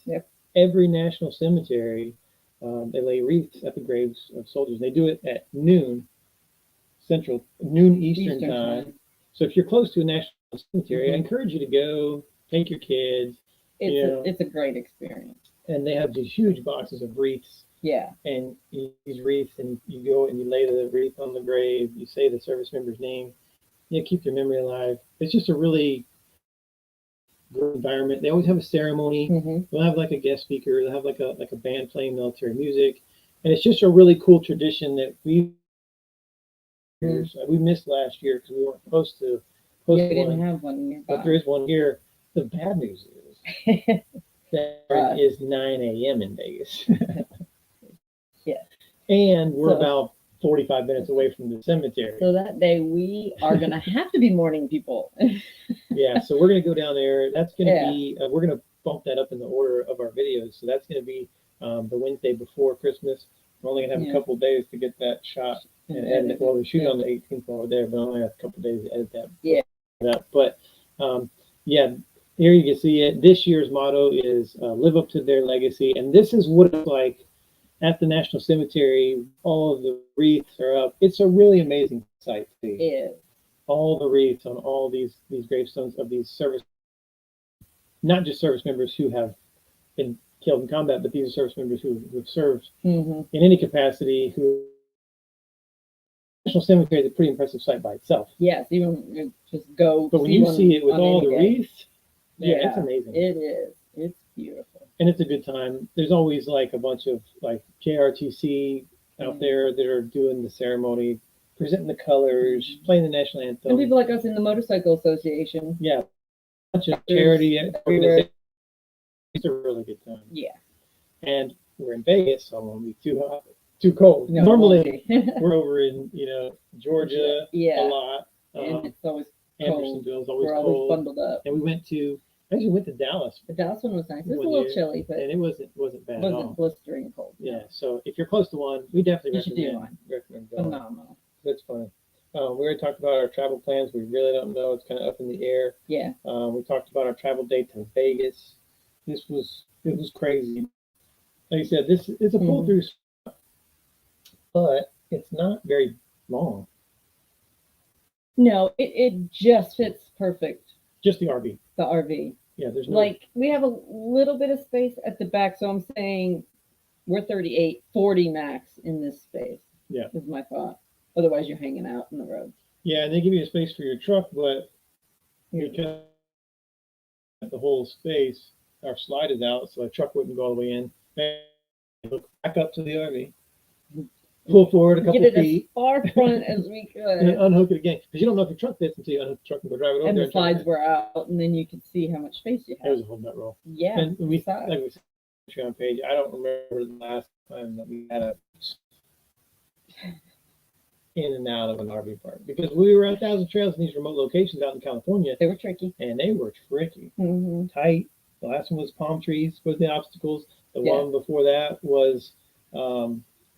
Speaker 2: Yep.
Speaker 1: Every national cemetery, they lay wreaths at the graves of soldiers. They do it at noon Eastern time. So if you're close to a national cemetery, I
Speaker 2: Mhm.
Speaker 1: encourage you to go. Take your kids,
Speaker 2: It's a great experience.
Speaker 1: and they have these huge boxes of wreaths.
Speaker 2: Yeah.
Speaker 1: And these wreaths, and you go and you lay the wreath on the grave. You say the service member's name. Keep their memory alive. It's just a really good environment. They always have a ceremony.
Speaker 2: Mm-hmm.
Speaker 1: They'll have like a guest speaker. They'll have like a band playing military music, and it's just a really cool tradition that we missed last year because we weren't supposed to
Speaker 2: Yeah,
Speaker 1: host
Speaker 2: we didn't
Speaker 1: one.
Speaker 2: have one nearby.
Speaker 1: But there is one here. The bad news is that
Speaker 2: Right.
Speaker 1: it is 9 a.m. in Vegas.
Speaker 2: Yeah.
Speaker 1: And we're
Speaker 2: So-
Speaker 1: about 45 minutes away from the cemetery.
Speaker 2: So that day we are gonna have to be morning people.
Speaker 1: Yeah, so we're going to go down there. That's going to
Speaker 2: Yeah.
Speaker 1: be, we're going to bump that up in the order of our videos. So that's going to be the Wednesday before Christmas. We're only going to have
Speaker 2: Yeah.
Speaker 1: a couple days to get that shot and edit it. Well, we shoot on the 18th while we're there, but only have a couple days to edit that.
Speaker 2: Yeah.
Speaker 1: But yeah, here you can see it. This year's motto is live up to their legacy. And this is what it's like at the National Cemetery. All of the wreaths are up. It's a really amazing sight to see.
Speaker 2: Is
Speaker 1: All the wreaths on all these gravestones of these service, not just service members who have been killed in combat, but these are service members who have served
Speaker 2: mm-hmm.
Speaker 1: in any capacity. Who National Cemetery is a pretty impressive sight by itself.
Speaker 2: Yes, even just go.
Speaker 1: But when
Speaker 2: see
Speaker 1: you
Speaker 2: one
Speaker 1: see it with
Speaker 2: on
Speaker 1: all
Speaker 2: any
Speaker 1: the
Speaker 2: day.
Speaker 1: wreaths, man,
Speaker 2: Yeah,
Speaker 1: it's amazing.
Speaker 2: It is. It's beautiful.
Speaker 1: And it's a good time. There's always like a bunch of like JRTC out
Speaker 2: Mhm.
Speaker 1: there that are doing the ceremony, presenting the colors, playing the national anthem.
Speaker 2: And people like us in the Motorcycle Association.
Speaker 1: Yeah, a bunch of
Speaker 2: There's
Speaker 1: charity
Speaker 2: everywhere.
Speaker 1: organizations It's a really good time.
Speaker 2: Yeah.
Speaker 1: And we're in Vegas, so it won't be too hot, too cold.
Speaker 2: No,
Speaker 1: Normally, we're over in, Georgia
Speaker 2: Yeah.
Speaker 1: a lot.
Speaker 2: And it's always cold.
Speaker 1: Andersonville's always
Speaker 2: We're always
Speaker 1: cold.
Speaker 2: bundled up.
Speaker 1: And we actually went to Dallas.
Speaker 2: The Dallas one was nice. It was a
Speaker 1: one
Speaker 2: little
Speaker 1: year,
Speaker 2: chilly, but
Speaker 1: and it wasn't bad at all.
Speaker 2: wasn't blistering cold.
Speaker 1: Yeah, so if you're close to one, we definitely
Speaker 2: You should do
Speaker 1: recommend going.
Speaker 2: Phenomenal.
Speaker 1: That's funny. We already talked about our travel plans. We really don't know. It's kind of up in the air.
Speaker 2: Yeah.
Speaker 1: We talked about our travel date to Vegas. It was crazy. Like I said, this is a pull through, but it's not very long.
Speaker 2: No, it just fits perfect.
Speaker 1: Just the RV.
Speaker 2: The RV.
Speaker 1: Yeah, there's no
Speaker 2: Like we have a little bit of space at the back, so I'm saying we're 38, 40 max in this space.
Speaker 1: Yeah.
Speaker 2: Is my thought. Otherwise, you're hanging out in the road.
Speaker 1: Yeah, and they give you a space for your truck, but because the whole space, our slide is out, so the truck wouldn't go all the way in. Look back up to the RV, pull forward a couple
Speaker 2: Get it
Speaker 1: feet,
Speaker 2: as far front as we
Speaker 1: and then
Speaker 2: could.
Speaker 1: unhook it again. Because you don't know if your truck fits until you unhook the truck and go drive it over
Speaker 2: And
Speaker 1: there.
Speaker 2: the slides were out, and then you could see how much space you
Speaker 1: It
Speaker 2: had.
Speaker 1: was a whole nut roll.
Speaker 2: Yeah.
Speaker 1: And we,
Speaker 2: side.
Speaker 1: like we said, on the Patreon page, I don't remember the last time that we had a in and out of an RV park, because we were at Thousand Trails in these remote locations out in California,
Speaker 2: They were tricky.
Speaker 1: and they were tricky,
Speaker 2: Mm-hmm.
Speaker 1: tight. The last one was palm trees was the obstacles. The
Speaker 2: Yeah.
Speaker 1: one before that was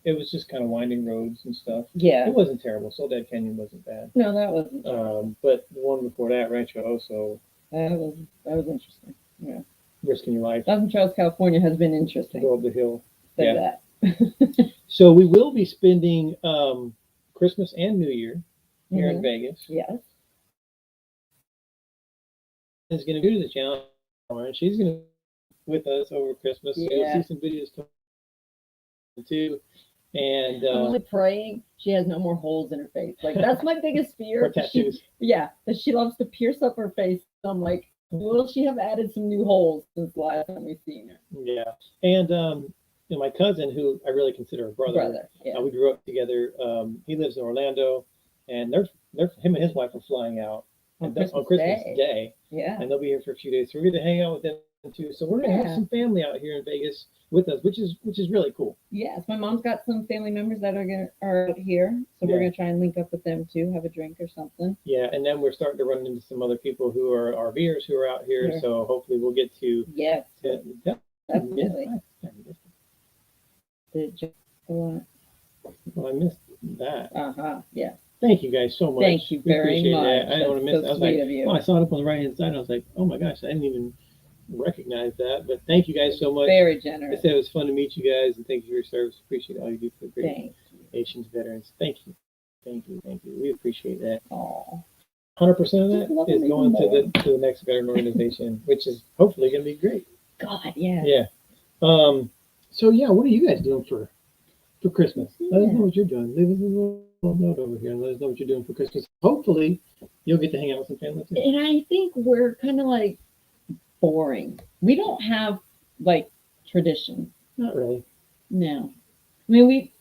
Speaker 1: it was just kind of winding roads and stuff.
Speaker 2: Yeah.
Speaker 1: It wasn't terrible. Soledad Canyon wasn't bad.
Speaker 2: No, that wasn't.
Speaker 1: But the one before that, Rancho Oso,
Speaker 2: That was interesting. Yeah.
Speaker 1: risking your life,
Speaker 2: Thousand Trails, California has been interesting.
Speaker 1: go up the hill.
Speaker 2: Say
Speaker 1: Yeah.
Speaker 2: that.
Speaker 1: So we will be spending Christmas and New Year here in
Speaker 2: Mhm.
Speaker 1: Vegas.
Speaker 2: Yes.
Speaker 1: Is going to do the channel, and she's going to be with us over Christmas. So you'll
Speaker 2: Yeah.
Speaker 1: see some videos coming too. And
Speaker 2: I'm only praying she has no more holes in her face. Like that's my biggest fear.
Speaker 1: or tattoos.
Speaker 2: That she loves to pierce up her face. I'm like, will she have added some new holes since the last time we've seen her?
Speaker 1: Yeah. And my cousin, who I really consider a brother.
Speaker 2: Yeah.
Speaker 1: We grew up together. He lives in Orlando, and they're him and his wife are flying out
Speaker 2: On
Speaker 1: on
Speaker 2: Christmas
Speaker 1: Christmas
Speaker 2: Day.
Speaker 1: Day,
Speaker 2: Yeah.
Speaker 1: and they'll be here for a few days. So we're going to hang out with them too. So we're going to have
Speaker 2: Yeah.
Speaker 1: some family out here in Vegas with us, which is really cool.
Speaker 2: Yes. My mom's got some family members that are out here. So
Speaker 1: Yeah.
Speaker 2: we're gonna try and link up with them too, have a drink or something.
Speaker 1: Yeah, and then we're starting to run into some other people who are RVers who are out here.
Speaker 2: Yeah.
Speaker 1: So hopefully we'll get to.
Speaker 2: Yes.
Speaker 1: Yeah,
Speaker 2: Definitely.
Speaker 1: Well, I missed that.
Speaker 2: Yeah.
Speaker 1: Thank you guys so much.
Speaker 2: Thank you
Speaker 1: We
Speaker 2: very
Speaker 1: appreciate
Speaker 2: much.
Speaker 1: that. I didn't want to miss
Speaker 2: That's
Speaker 1: it. I was
Speaker 2: so sweet
Speaker 1: like,
Speaker 2: of you.
Speaker 1: oh, I saw it up on the right hand side. I was like, oh my gosh, I didn't even recognize that. But thank you guys so much.
Speaker 2: Very
Speaker 1: I
Speaker 2: generous.
Speaker 1: said it was fun to meet you guys, and thank you for your service. Appreciate all you do for the great
Speaker 2: Thank you.
Speaker 1: Asians veterans. Thank you. We appreciate that.
Speaker 2: Aw.
Speaker 1: 100% of
Speaker 2: Just
Speaker 1: that
Speaker 2: love
Speaker 1: is
Speaker 2: them
Speaker 1: going
Speaker 2: even
Speaker 1: to the next veteran organization, which is hopefully going to be great.
Speaker 2: God, yeah.
Speaker 1: Yeah. So yeah, what are you guys doing for Christmas? Let us
Speaker 2: Yeah.
Speaker 1: know what you're doing. Leave us a little note over here and let us know what you're doing for Christmas. Hopefully, you'll get to hang out with some family too.
Speaker 2: And I think we're kind of like boring. We don't have like traditions.
Speaker 1: Not really.
Speaker 2: No. I mean,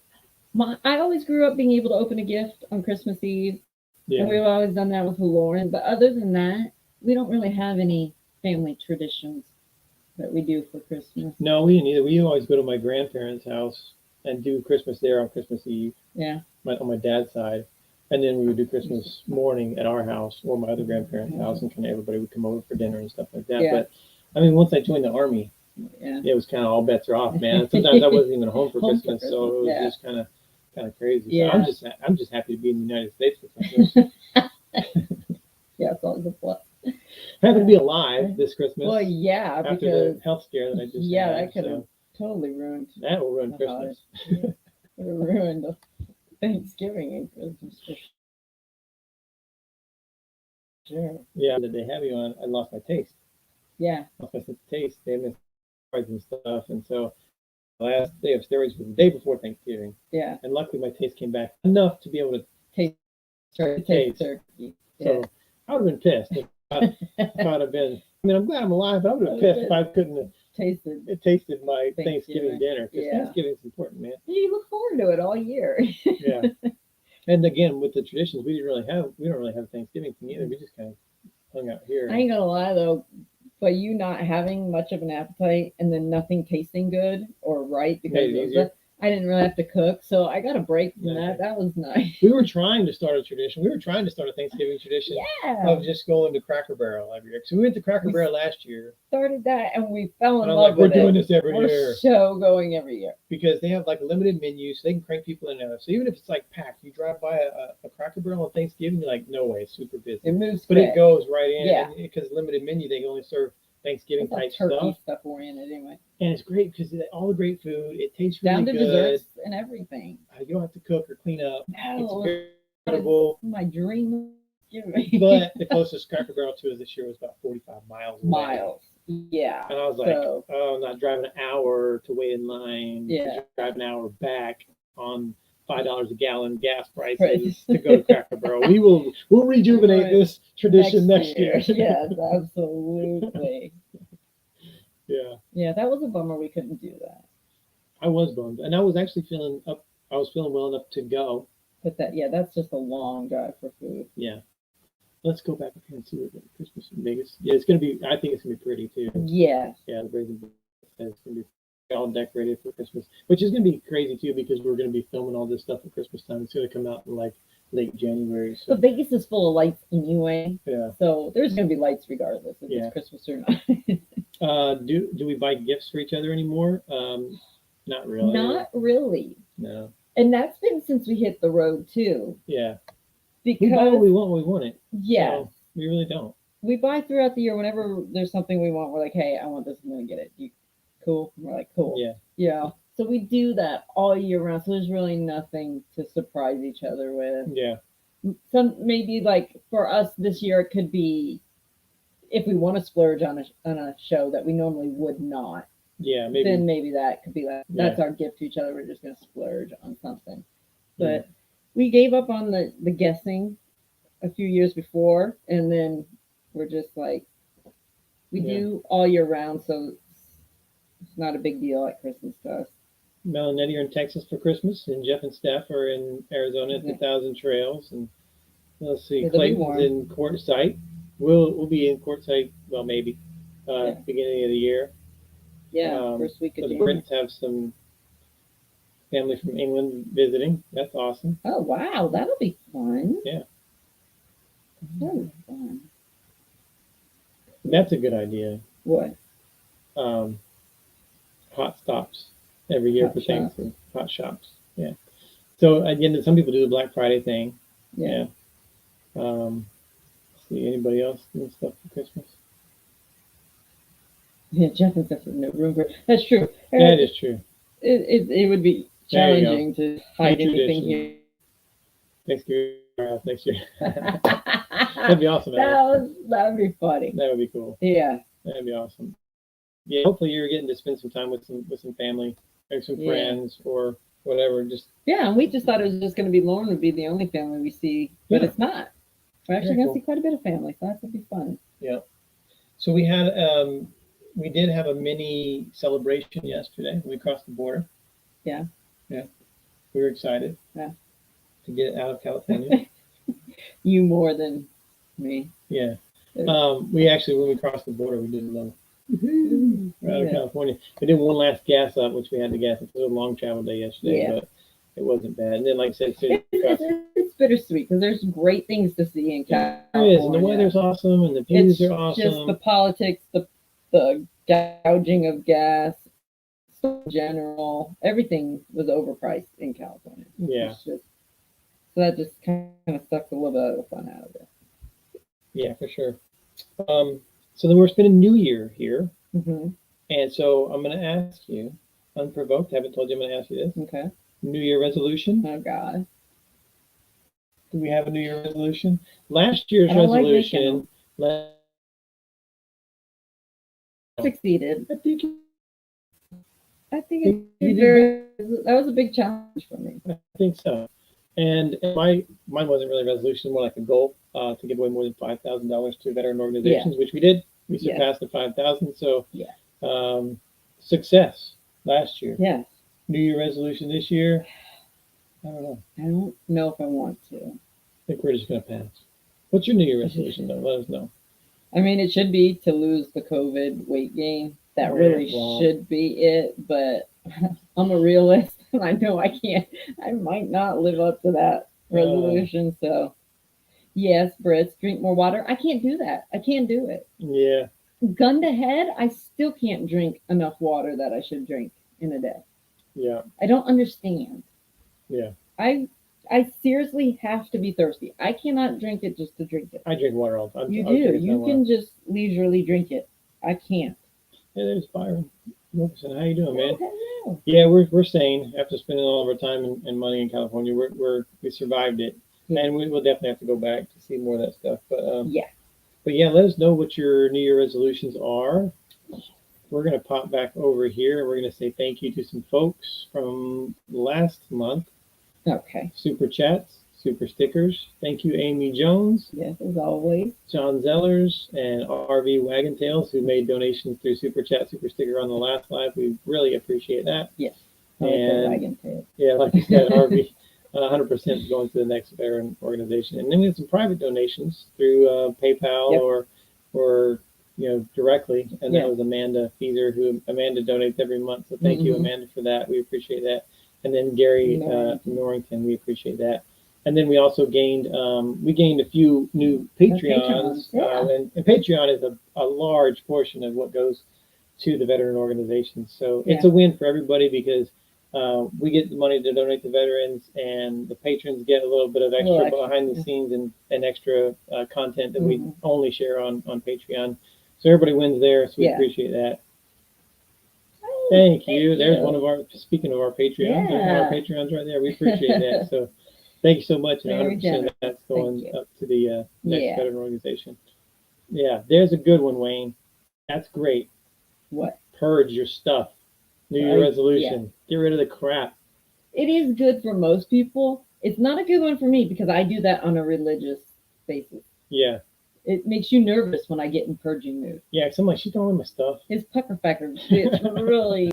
Speaker 2: I always grew up being able to open a gift on Christmas Eve.
Speaker 1: Yeah.
Speaker 2: And we've always done that with Lauren. But other than that, we don't really have any family traditions that we do for Christmas.
Speaker 1: No, we didn't either. We always go to my grandparents' house and do Christmas there on Christmas Eve.
Speaker 2: Yeah.
Speaker 1: On my dad's side. And then we would do Christmas morning at our house or my other grandparents' house, and kind of everybody would come over for dinner and stuff like that.
Speaker 2: Yeah.
Speaker 1: But I mean, once I joined the Army,
Speaker 2: Yeah.
Speaker 1: it was kind of all bets are off, man. Sometimes I wasn't even home for
Speaker 2: Home for
Speaker 1: Christmas, so it was
Speaker 2: Christmas,
Speaker 1: just kind of crazy.
Speaker 2: Yeah.
Speaker 1: So I'm just happy to be in the United States with Christmas.
Speaker 2: Yeah, it's always a plus.
Speaker 1: Happy to be alive this Christmas.
Speaker 2: Well, yeah,
Speaker 1: after
Speaker 2: because
Speaker 1: the health scare that I just
Speaker 2: yeah,
Speaker 1: had,
Speaker 2: that could have
Speaker 1: so
Speaker 2: totally ruined.
Speaker 1: that will ruin
Speaker 2: the
Speaker 1: Christmas.
Speaker 2: holiday. It ruined Thanksgiving and Christmas for sure.
Speaker 1: Yeah, that they have you on. I lost my taste.
Speaker 2: Yeah.
Speaker 1: Lost my sense of taste. They missed steroids and stuff, and so the last day of steroids was the day before Thanksgiving,
Speaker 2: Yeah.
Speaker 1: and luckily my taste came back enough to be able to.
Speaker 2: Taste turkey. Yeah.
Speaker 1: So I would have been pissed if I'd have been. I mean, I'm glad I'm alive, but I would have been pissed if I couldn't have tasted my Thanksgiving dinner, because
Speaker 2: Yeah.
Speaker 1: Thanksgiving's important, man.
Speaker 2: You look forward to it all year.
Speaker 1: Yeah. And again, with the traditions, we don't really have Thanksgiving thing either. We just kind of hung out here.
Speaker 2: I ain't gonna lie though, by you not having much of an appetite and then nothing tasting good or right because
Speaker 1: Made it
Speaker 2: of
Speaker 1: easier.
Speaker 2: the, I didn't really have to cook, so I got a break from
Speaker 1: Okay.
Speaker 2: that. That was nice.
Speaker 1: We were trying to start a tradition. We were trying to start a Thanksgiving tradition
Speaker 2: Yeah,
Speaker 1: of just going to Cracker Barrel every year. So we went to Cracker
Speaker 2: We
Speaker 1: Barrel last year,
Speaker 2: started that and we fell in
Speaker 1: and I'm
Speaker 2: love
Speaker 1: like, we're
Speaker 2: with
Speaker 1: doing
Speaker 2: it.
Speaker 1: this every
Speaker 2: We're
Speaker 1: year
Speaker 2: so going every year.
Speaker 1: because they have like a limited menu, so they can crank people in there. So even if it's like packed, you drive by a Cracker Barrel on Thanksgiving, you're like, no way, it's super busy.
Speaker 2: It moves
Speaker 1: But it
Speaker 2: quick.
Speaker 1: goes right in,
Speaker 2: Yeah.
Speaker 1: because limited menu, they can only serve Thanksgiving
Speaker 2: It's all
Speaker 1: type
Speaker 2: turkey
Speaker 1: stuff,
Speaker 2: stuff oriented anyway.
Speaker 1: and it's great because all the great food. It tastes really
Speaker 2: Down to
Speaker 1: good.
Speaker 2: desserts and everything.
Speaker 1: You don't have to cook or clean up.
Speaker 2: No,
Speaker 1: It's very incredible.
Speaker 2: my dream. Give me
Speaker 1: But the closest Cracker Barrel to us this year was about 45 miles away.
Speaker 2: miles. Yeah.
Speaker 1: And I was like,
Speaker 2: So
Speaker 1: oh, I'm not driving an hour to wait in line.
Speaker 2: Yeah.
Speaker 1: To drive an hour back on $5 a gallon gas prices
Speaker 2: Right.
Speaker 1: to go to Cracker Barrel. We'll rejuvenate
Speaker 2: Right.
Speaker 1: this tradition next year.
Speaker 2: Yes, absolutely.
Speaker 1: Yeah.
Speaker 2: Yeah, that was a bummer we couldn't do that.
Speaker 1: I was bummed. And I was actually feeling up. I was feeling well enough to go.
Speaker 2: But that's just a long drive for food.
Speaker 1: Yeah. Let's go back and see what the Christmas in Vegas. Yeah, it's going to be, I think it's going to be pretty too.
Speaker 2: Yes.
Speaker 1: Yeah, the Brazen Beef says it's going to be all decorated for Christmas, which is going to be crazy too because we're going to be filming all this stuff at Christmas time. It's going to come out in like late January. So
Speaker 2: But Vegas is full of lights anyway.
Speaker 1: yeah.
Speaker 2: So there's going to be lights regardless if
Speaker 1: Yeah.
Speaker 2: it's Christmas or not.
Speaker 1: Do we buy gifts for each other anymore? Not really.
Speaker 2: Not really.
Speaker 1: No.
Speaker 2: And that's been since we hit the road too.
Speaker 1: Yeah. We buy what
Speaker 2: Because,
Speaker 1: we want when we want it.
Speaker 2: yeah,
Speaker 1: So we really don't.
Speaker 2: we buy throughout the year whenever there's something we want. We're like, hey, I want this. I'm going to get it. You cool? And we're like, cool.
Speaker 1: Yeah.
Speaker 2: Yeah. So we do that all year round. So there's really nothing to surprise each other with.
Speaker 1: Yeah.
Speaker 2: Some maybe like for us this year, it could be if we want to splurge on a show that we normally would not.
Speaker 1: Yeah. Maybe.
Speaker 2: Then maybe that could be like
Speaker 1: Yeah.
Speaker 2: that's our gift to each other. We're just going to splurge on something. But we gave up on the guessing a few years before, and then we're just like we do all year round, so it's not a big deal at Christmas to us.
Speaker 1: Mel and Eddie are in Texas for Christmas, and Jeff and Steph are in Arizona at the
Speaker 2: Yeah.
Speaker 1: Thousand Trails, and let's see,
Speaker 2: It'll be
Speaker 1: Clayton's
Speaker 2: warm.
Speaker 1: in Quartzsite. We'll be in Quartzsite. Well, maybe
Speaker 2: Yeah.
Speaker 1: beginning of the year.
Speaker 2: Yeah, first week of
Speaker 1: So the
Speaker 2: January.
Speaker 1: Brits have some family from England visiting. That's awesome.
Speaker 2: Oh wow, that'll be fun.
Speaker 1: Yeah.
Speaker 2: That'll be fun.
Speaker 1: That's a good idea.
Speaker 2: What?
Speaker 1: Hot stops every year
Speaker 2: Hot
Speaker 1: for
Speaker 2: shops.
Speaker 1: Thanksgiving. Hot shops. Yeah. So again, some people do the Black Friday thing.
Speaker 2: Yeah.
Speaker 1: Let's see, anybody else doing stuff for Christmas?
Speaker 2: Yeah, Jeff and stuff in no room for. That's true.
Speaker 1: That is true.
Speaker 2: It would be
Speaker 1: There you go.
Speaker 2: challenging to hide
Speaker 1: New
Speaker 2: anything
Speaker 1: tradition.
Speaker 2: here.
Speaker 1: Thanksgiving our house next year. That'd
Speaker 2: that
Speaker 1: be awesome. Alex.
Speaker 2: would be funny.
Speaker 1: That would be cool.
Speaker 2: Yeah.
Speaker 1: That'd be awesome. Yeah, hopefully you're getting to spend some time with some family or some
Speaker 2: Yeah.
Speaker 1: friends or whatever. Just
Speaker 2: Yeah, and we just thought it was just going to be Lauren would be the only family we see, but
Speaker 1: Yeah.
Speaker 2: it's not. We're actually
Speaker 1: Very
Speaker 2: going to
Speaker 1: cool.
Speaker 2: see quite a bit of family, so that would be fun.
Speaker 1: so we did have a mini celebration yesterday. We crossed the border.
Speaker 2: Yeah.
Speaker 1: Yeah. We were excited.
Speaker 2: Yeah.
Speaker 1: To get out of California.
Speaker 2: You more than me.
Speaker 1: Yeah. We actually, when we crossed the border, we did a little. We're out of
Speaker 2: Yeah.
Speaker 1: California. We did one last gas up, which we had to gas. It was a long travel day yesterday,
Speaker 2: Yeah.
Speaker 1: but it wasn't bad. And then, like I said, so
Speaker 2: It's bittersweet because there's great things to see in
Speaker 1: there
Speaker 2: California.
Speaker 1: is, and the weather's awesome, and the views
Speaker 2: It's
Speaker 1: are awesome.
Speaker 2: just the politics, the gouging of gas, in general, everything was overpriced in California.
Speaker 1: Yeah.
Speaker 2: It's just, so that just kind of sucks a little bit of the fun out of it.
Speaker 1: Yeah, for sure. So then we're spending New Year here,
Speaker 2: Mm-hmm.
Speaker 1: and so I'm going to ask you, unprovoked. Haven't told you I'm going to ask you this.
Speaker 2: Okay.
Speaker 1: New Year resolution.
Speaker 2: Oh God.
Speaker 1: Do we have a New Year resolution? Last year's
Speaker 2: I don't like
Speaker 1: resolution.
Speaker 2: Succeeded.
Speaker 1: I think
Speaker 2: I think
Speaker 1: You
Speaker 2: it's
Speaker 1: did
Speaker 2: very. That was a big challenge for me.
Speaker 1: I think so. And mine wasn't really a resolution, more like a goal to give away more than $5,000 to veteran organizations, which we did. We
Speaker 2: Yeah.
Speaker 1: surpassed the 5,000. So
Speaker 2: Yeah.
Speaker 1: Success last year.
Speaker 2: Yes.
Speaker 1: New Year resolution this year. I don't know.
Speaker 2: I don't know if I want to.
Speaker 1: I think we're just going to pass. What's your New Year resolution, though? Let us know.
Speaker 2: I mean, it should be to lose the COVID weight gain. That really
Speaker 1: Well,
Speaker 2: should be it. But I'm a realist, and I know I can't. I might not live up to that resolution. So yes, Brits, drink more water. I can't do that. I can't do it.
Speaker 1: yeah,
Speaker 2: Gun to head, I still can't drink enough water that I should drink in a day.
Speaker 1: yeah,
Speaker 2: I don't understand.
Speaker 1: yeah.
Speaker 2: I seriously have to be thirsty. I cannot drink it just to drink it.
Speaker 1: I drink water all the time.
Speaker 2: You
Speaker 1: I'll drink
Speaker 2: do.
Speaker 1: it
Speaker 2: You
Speaker 1: no
Speaker 2: can
Speaker 1: water.
Speaker 2: just leisurely drink it. I can't.
Speaker 1: Yeah, there's Byron Wilkerson. How you doing, man?
Speaker 2: Okay.
Speaker 1: Yeah, we're sane after spending all of our time and money in California. We survived it,
Speaker 2: Yeah.
Speaker 1: and we'll definitely have to go back to see more of that stuff.
Speaker 2: Yeah.
Speaker 1: But yeah, let us know what your New Year resolutions are. We're gonna pop back over here, and we're gonna say thank you to some folks from last month.
Speaker 2: Okay.
Speaker 1: Super chats, super stickers. Thank you, Amy Jones,
Speaker 2: Yes, as always.
Speaker 1: John Zellers, and RV Wagon Tails, who made donations through super chat, super sticker on the last live. We really appreciate that.
Speaker 2: Yes. I like the
Speaker 1: And
Speaker 2: wagon tail.
Speaker 1: yeah, like you said, RV, 100% going to the next veteran organization. And then we have some private donations through PayPal
Speaker 2: Yep.
Speaker 1: or directly. And
Speaker 2: Yeah.
Speaker 1: that was Amanda Feeser, who Amanda donates every month. So thank you,
Speaker 2: Mhm.
Speaker 1: Amanda, for that. We appreciate that. And then Gary Norrington, we appreciate that. And then we also gained a few new Patreons.
Speaker 2: Yeah.
Speaker 1: And Patreon is a large portion of what goes to the veteran organizations. So it's a win for everybody because we get the money to donate to veterans, and the patrons get a little bit of extra behind the scenes and extra content that we only share on Patreon. So everybody wins there. So we appreciate that. Thank you. There's one of our, speaking of our Patreons, there's one of our Patreons right there. We appreciate that. So thank you so much. And 100% of that's going up to the next veteran organization. Yeah, there's a good one, Wayne. That's great.
Speaker 2: What?
Speaker 1: Purge your stuff. New Year resolution. Get rid of the crap.
Speaker 2: It is good for most people. It's not a good one for me because I do that on a religious basis.
Speaker 1: Yeah.
Speaker 2: It makes you nervous when I get in purging mood.
Speaker 1: Yeah, because I'm like, she's throwing away my stuff.
Speaker 2: His pucker factor is really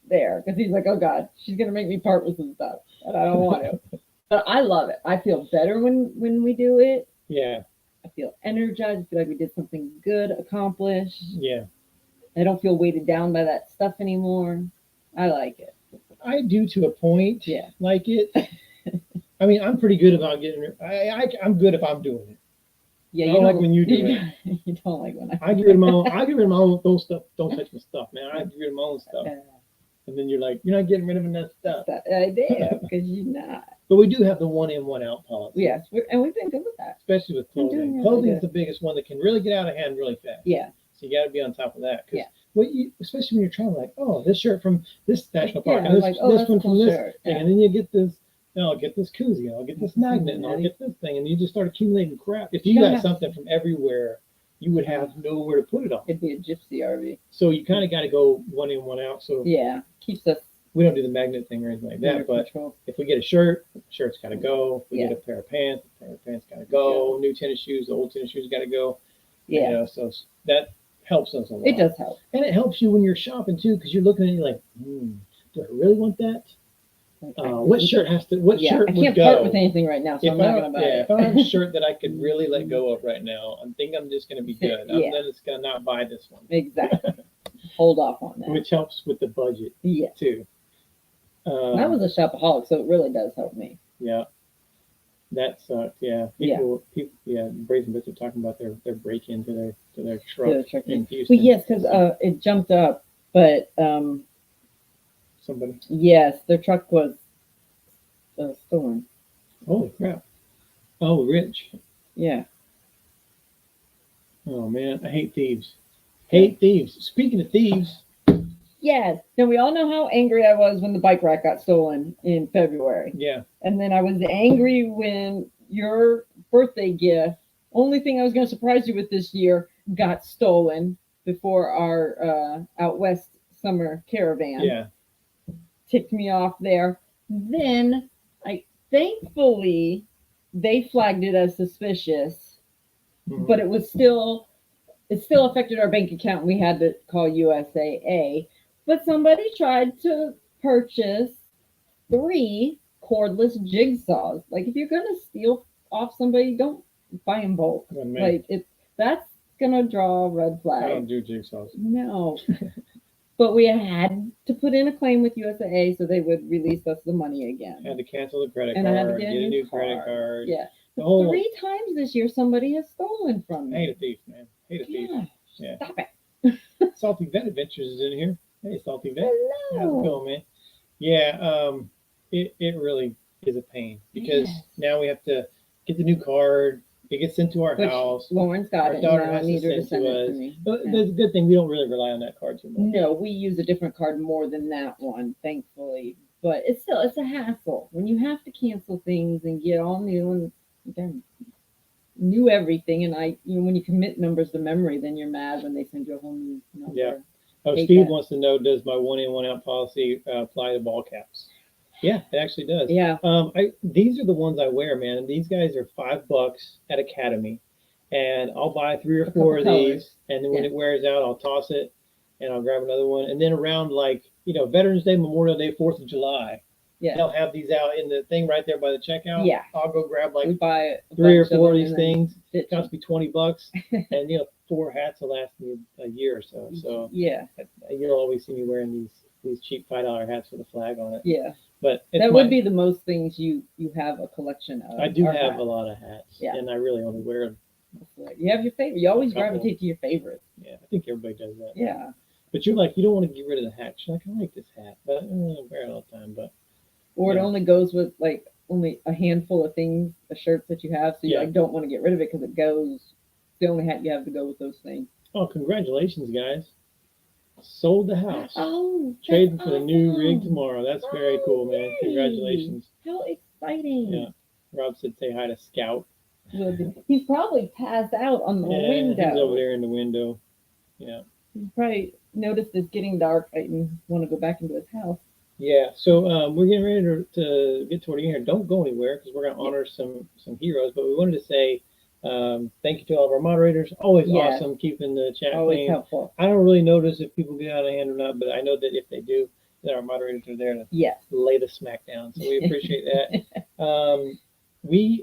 Speaker 2: there because he's like, oh God, she's going to make me part with some stuff. And I don't want to. But I love it. I feel better when we do it.
Speaker 1: Yeah.
Speaker 2: I feel energized. I feel like we did something good, accomplished.
Speaker 1: Yeah.
Speaker 2: I don't feel weighted down by that stuff anymore. I like it.
Speaker 1: I do to a point.
Speaker 2: Yeah.
Speaker 1: Like it. I mean, I'm pretty good about getting rid. I'm good if I'm doing it.
Speaker 2: Yeah,
Speaker 1: I don't like when you do it.
Speaker 2: You don't like when
Speaker 1: I get rid of my own. I get rid of my own. Don't touch my stuff, man. I get rid of my own stuff. And then you're like, you're not getting rid of enough stuff.
Speaker 2: I do, because you're not.
Speaker 1: But we do have the one in, one out policy.
Speaker 2: Yes, and we've been good with that.
Speaker 1: Especially with clothing. Clothing is the biggest one that can really get out of hand really fast.
Speaker 2: Yeah.
Speaker 1: So you got to be on top of that.
Speaker 2: Yeah.
Speaker 1: Especially when you're traveling, like, oh, this shirt from this national park,
Speaker 2: Yeah,
Speaker 1: and
Speaker 2: like,
Speaker 1: this one from this
Speaker 2: shirt.
Speaker 1: thing,
Speaker 2: Yeah.
Speaker 1: and then you get this. No, I'll get this koozie, I'll get this magnet, and I'll get this thing, and you just start accumulating crap. If you got something from everywhere, you would have nowhere to put it on.
Speaker 2: It'd be a gypsy RV.
Speaker 1: So you kind of got to go one in, one out. So
Speaker 2: yeah, keeps us.
Speaker 1: We don't do the magnet thing or anything like that, but if we get a shirt, the shirt's got to go. If we get a pair of pants, the pair of pants got to go. New tennis shoes, the old tennis shoes got to go.
Speaker 2: Yeah.
Speaker 1: You know, so that helps us a lot.
Speaker 2: It does help.
Speaker 1: And it helps you when you're shopping too, because you're looking at it like, do I really want that? What shirt has to? What shirt would go? I can't part
Speaker 2: with anything right now, so I'm not gonna buy it.
Speaker 1: If I have a shirt that I could really let go of right now, I think I'm just gonna be good. I'm then it's gonna not buy this one.
Speaker 2: Exactly. Hold off on that.
Speaker 1: Which helps with the budget. Too.
Speaker 2: I was a shopaholic, so it really does help me.
Speaker 1: Yeah. That sucked. Yeah. People. Brazen Bits are talking about their break into their truck in Houston.
Speaker 2: Well, yes, because it jumped up, but
Speaker 1: somebody.
Speaker 2: Yes, their truck was stolen.
Speaker 1: Holy crap! Oh, Rich.
Speaker 2: Yeah.
Speaker 1: Oh man, I hate thieves. Hate thieves. Speaking of thieves.
Speaker 2: Yes. Now we all know how angry I was when the bike rack got stolen in February.
Speaker 1: Yeah. And
Speaker 2: then I was angry when your birthday gift, only thing I was going to surprise you with this year, got stolen before our out west summer caravan.
Speaker 1: Yeah.
Speaker 2: Ticked me off there. Then thankfully they flagged it as suspicious, but it still affected our bank account. We had to call USAA. But somebody tried to purchase 3 cordless jigsaws. Like, if you're gonna steal off somebody, don't buy them bulk.
Speaker 1: Oh,
Speaker 2: like, that's gonna draw a red
Speaker 1: I
Speaker 2: flag.
Speaker 1: don't do jigsaws.
Speaker 2: No. But we had to put in a claim with USAA so they would release us the money again.
Speaker 1: Had to cancel the credit
Speaker 2: And I had to
Speaker 1: card,
Speaker 2: get
Speaker 1: get
Speaker 2: a
Speaker 1: a
Speaker 2: new
Speaker 1: new credit card.
Speaker 2: Yeah.
Speaker 1: The whole,
Speaker 2: 3 times this year somebody has stolen from
Speaker 1: I hate
Speaker 2: me.
Speaker 1: a thief, man. Hate a thief.
Speaker 2: Yeah.
Speaker 1: Yeah.
Speaker 2: Stop it.
Speaker 1: Salty Vet Adventures is in here. Hey, Salty Vet. How's it
Speaker 2: Hello.
Speaker 1: going, man? Yeah, it really is a pain because
Speaker 2: Yes.
Speaker 1: now we have to get the new card. It gets sent to our
Speaker 2: Which
Speaker 1: house.
Speaker 2: Lauren's got
Speaker 1: Our
Speaker 2: it.
Speaker 1: daughter
Speaker 2: And now I
Speaker 1: has
Speaker 2: need
Speaker 1: to
Speaker 2: her to
Speaker 1: send
Speaker 2: send
Speaker 1: to
Speaker 2: it to
Speaker 1: us.
Speaker 2: me.
Speaker 1: But
Speaker 2: Yeah.
Speaker 1: that's a good thing. We don't really rely on that card too much.
Speaker 2: No, we use a different card more than that one, thankfully. But it's a hassle when you have to cancel things and get all new and again, new everything. And when you commit numbers to memory, then you're mad when they send you a whole new number.
Speaker 1: Yeah. Oh,
Speaker 2: Hate
Speaker 1: Steve
Speaker 2: that.
Speaker 1: wants to know, does my 1 in, 1 out policy apply to ball caps? Yeah, it actually does.
Speaker 2: Yeah.
Speaker 1: These are the ones I wear, man. And these guys are $5 at Academy. And I'll buy 3 or 4 of
Speaker 2: colors.
Speaker 1: these. And then when
Speaker 2: Yeah.
Speaker 1: it wears out, I'll toss it and I'll grab another one. And then around Veterans Day, Memorial Day, 4th of July,
Speaker 2: Yeah.
Speaker 1: they'll have these out in the thing right there by the checkout.
Speaker 2: Yeah.
Speaker 1: I'll go grab
Speaker 2: We
Speaker 1: like
Speaker 2: buy
Speaker 1: 3 or
Speaker 2: bunch
Speaker 1: 4 of
Speaker 2: them
Speaker 1: these
Speaker 2: and then
Speaker 1: things.
Speaker 2: ditch
Speaker 1: It costs me $20. And 4 hats will last me a year or so. So
Speaker 2: yeah.
Speaker 1: you'll always see me wearing these cheap $5 hats with a flag on it.
Speaker 2: Yeah.
Speaker 1: But it's
Speaker 2: That would be the most things you have a collection of.
Speaker 1: I do
Speaker 2: are
Speaker 1: have
Speaker 2: hats.
Speaker 1: a lot of hats,
Speaker 2: Yeah.
Speaker 1: and I really only wear them.
Speaker 2: You have your favorite. You always
Speaker 1: Couple.
Speaker 2: gravitate to your favorite.
Speaker 1: Yeah, I think everybody does that.
Speaker 2: Yeah.
Speaker 1: But you're like, you don't want to get rid of the hat. You're like, I like this hat, but I don't wear it all the time. But
Speaker 2: Or it
Speaker 1: Yeah.
Speaker 2: only goes with like only a handful of things, the shirts that you have. So you
Speaker 1: Yeah.
Speaker 2: like don't want to get rid of it because it goes. It's the only hat you have to go with those things.
Speaker 1: oh, congratulations, guys! Sold the house.
Speaker 2: Oh,
Speaker 1: Trading
Speaker 2: that's
Speaker 1: for the new rig
Speaker 2: awesome.
Speaker 1: tomorrow. That's very cool, man.
Speaker 2: Yay.
Speaker 1: Congratulations.
Speaker 2: How exciting!
Speaker 1: Yeah. Rob said say hi to Scout.
Speaker 2: He's probably passed out on the
Speaker 1: Yeah,
Speaker 2: window.
Speaker 1: he's over there in the window. Yeah.
Speaker 2: He probably noticed it's getting dark and want to go back into his house.
Speaker 1: Yeah, so we're getting ready to get toward the end here. Don't go anywhere because we're going to honor some heroes. But we wanted to say thank you to all of our moderators. Always
Speaker 2: Yes.
Speaker 1: awesome keeping the chat
Speaker 2: Always
Speaker 1: clean.
Speaker 2: helpful.
Speaker 1: I don't really notice if people get out of hand or not, but I know that if they do, that our moderators are there to
Speaker 2: Yes.
Speaker 1: lay the smack down. So we appreciate that.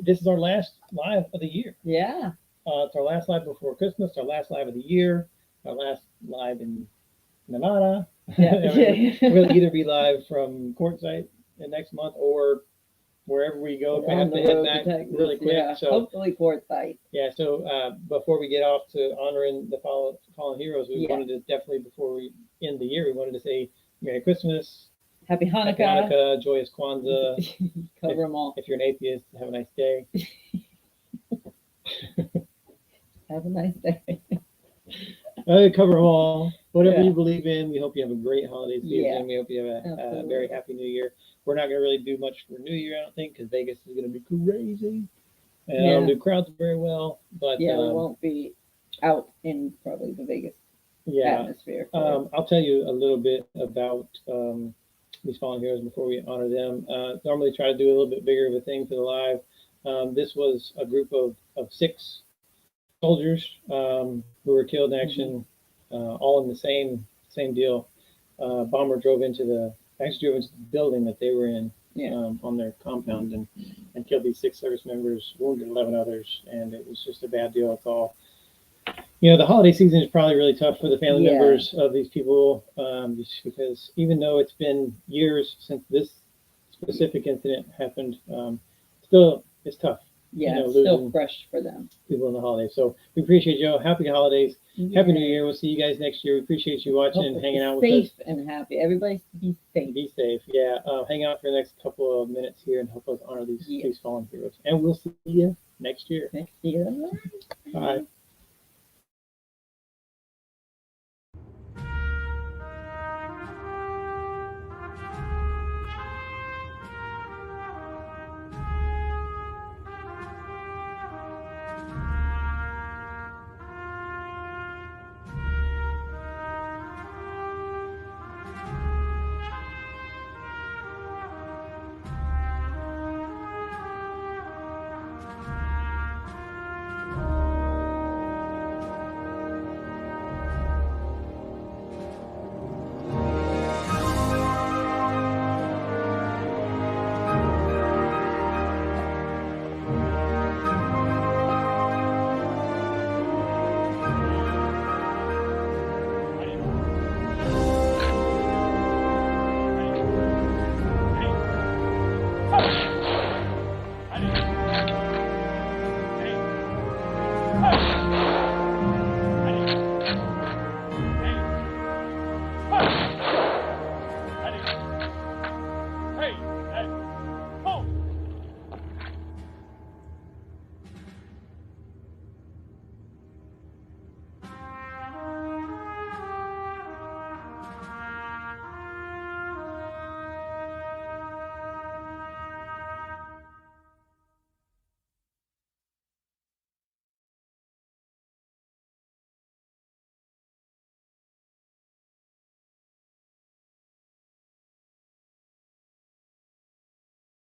Speaker 1: This is our last live of the year.
Speaker 2: Yeah.
Speaker 1: It's our last live before Christmas, our last live of the year, our last live in Nevada.
Speaker 2: Yeah.
Speaker 1: We'll either be live from Quartzsite next month or wherever we go. If I
Speaker 2: On
Speaker 1: have
Speaker 2: the
Speaker 1: to head
Speaker 2: road
Speaker 1: back
Speaker 2: to Texas,
Speaker 1: really quick.
Speaker 2: yeah.
Speaker 1: So
Speaker 2: Hopefully Quartzsite.
Speaker 1: yeah, so before we get off to honoring the fallen heroes, we
Speaker 2: Yeah.
Speaker 1: wanted to definitely, before we end the year, we wanted to say Merry Christmas,
Speaker 2: Happy
Speaker 1: Happy
Speaker 2: Hanukkah.
Speaker 1: Hanukkah, Joyous Kwanzaa.
Speaker 2: Cover them all.
Speaker 1: If you're an atheist, have a nice day.
Speaker 2: Have a nice day.
Speaker 1: Cover them all. Whatever
Speaker 2: Yeah.
Speaker 1: you believe in, we hope you have a great holiday season.
Speaker 2: Yeah.
Speaker 1: We hope you have a
Speaker 2: Absolutely.
Speaker 1: very happy New Year. We're not going to really do much for New Year, I don't think, because Vegas is going to be crazy. And I don't
Speaker 2: Yeah.
Speaker 1: do crowds very well. But
Speaker 2: Yeah, we won't be out in probably the Vegas
Speaker 1: yeah,
Speaker 2: atmosphere.
Speaker 1: I'll tell you a little bit about these fallen heroes before we honor them. Normally try to do a little bit bigger of a thing for the live. This was a group of 6 soldiers who were killed in action, all in the same deal. Bomber drove into the building that they were in on their compound and killed these 6 service members, wounded 11 others, and it was just a bad deal. It's all. The holiday season is probably really tough for the family
Speaker 2: Yeah.
Speaker 1: members of these people, just because even though it's been years since this specific incident happened, still it's tough.
Speaker 2: Yeah, it's
Speaker 1: losing
Speaker 2: still fresh for them.
Speaker 1: people in the holidays. So we appreciate you. Happy holidays. Happy New Year. We'll see you guys next year. We appreciate you watching and hanging out with us.
Speaker 2: Safe and happy. Everybody be safe.
Speaker 1: Be safe. Yeah. Hang out for the next couple of minutes here and help us honor these fallen heroes. And we'll see you next year.
Speaker 2: Next year.
Speaker 1: Bye.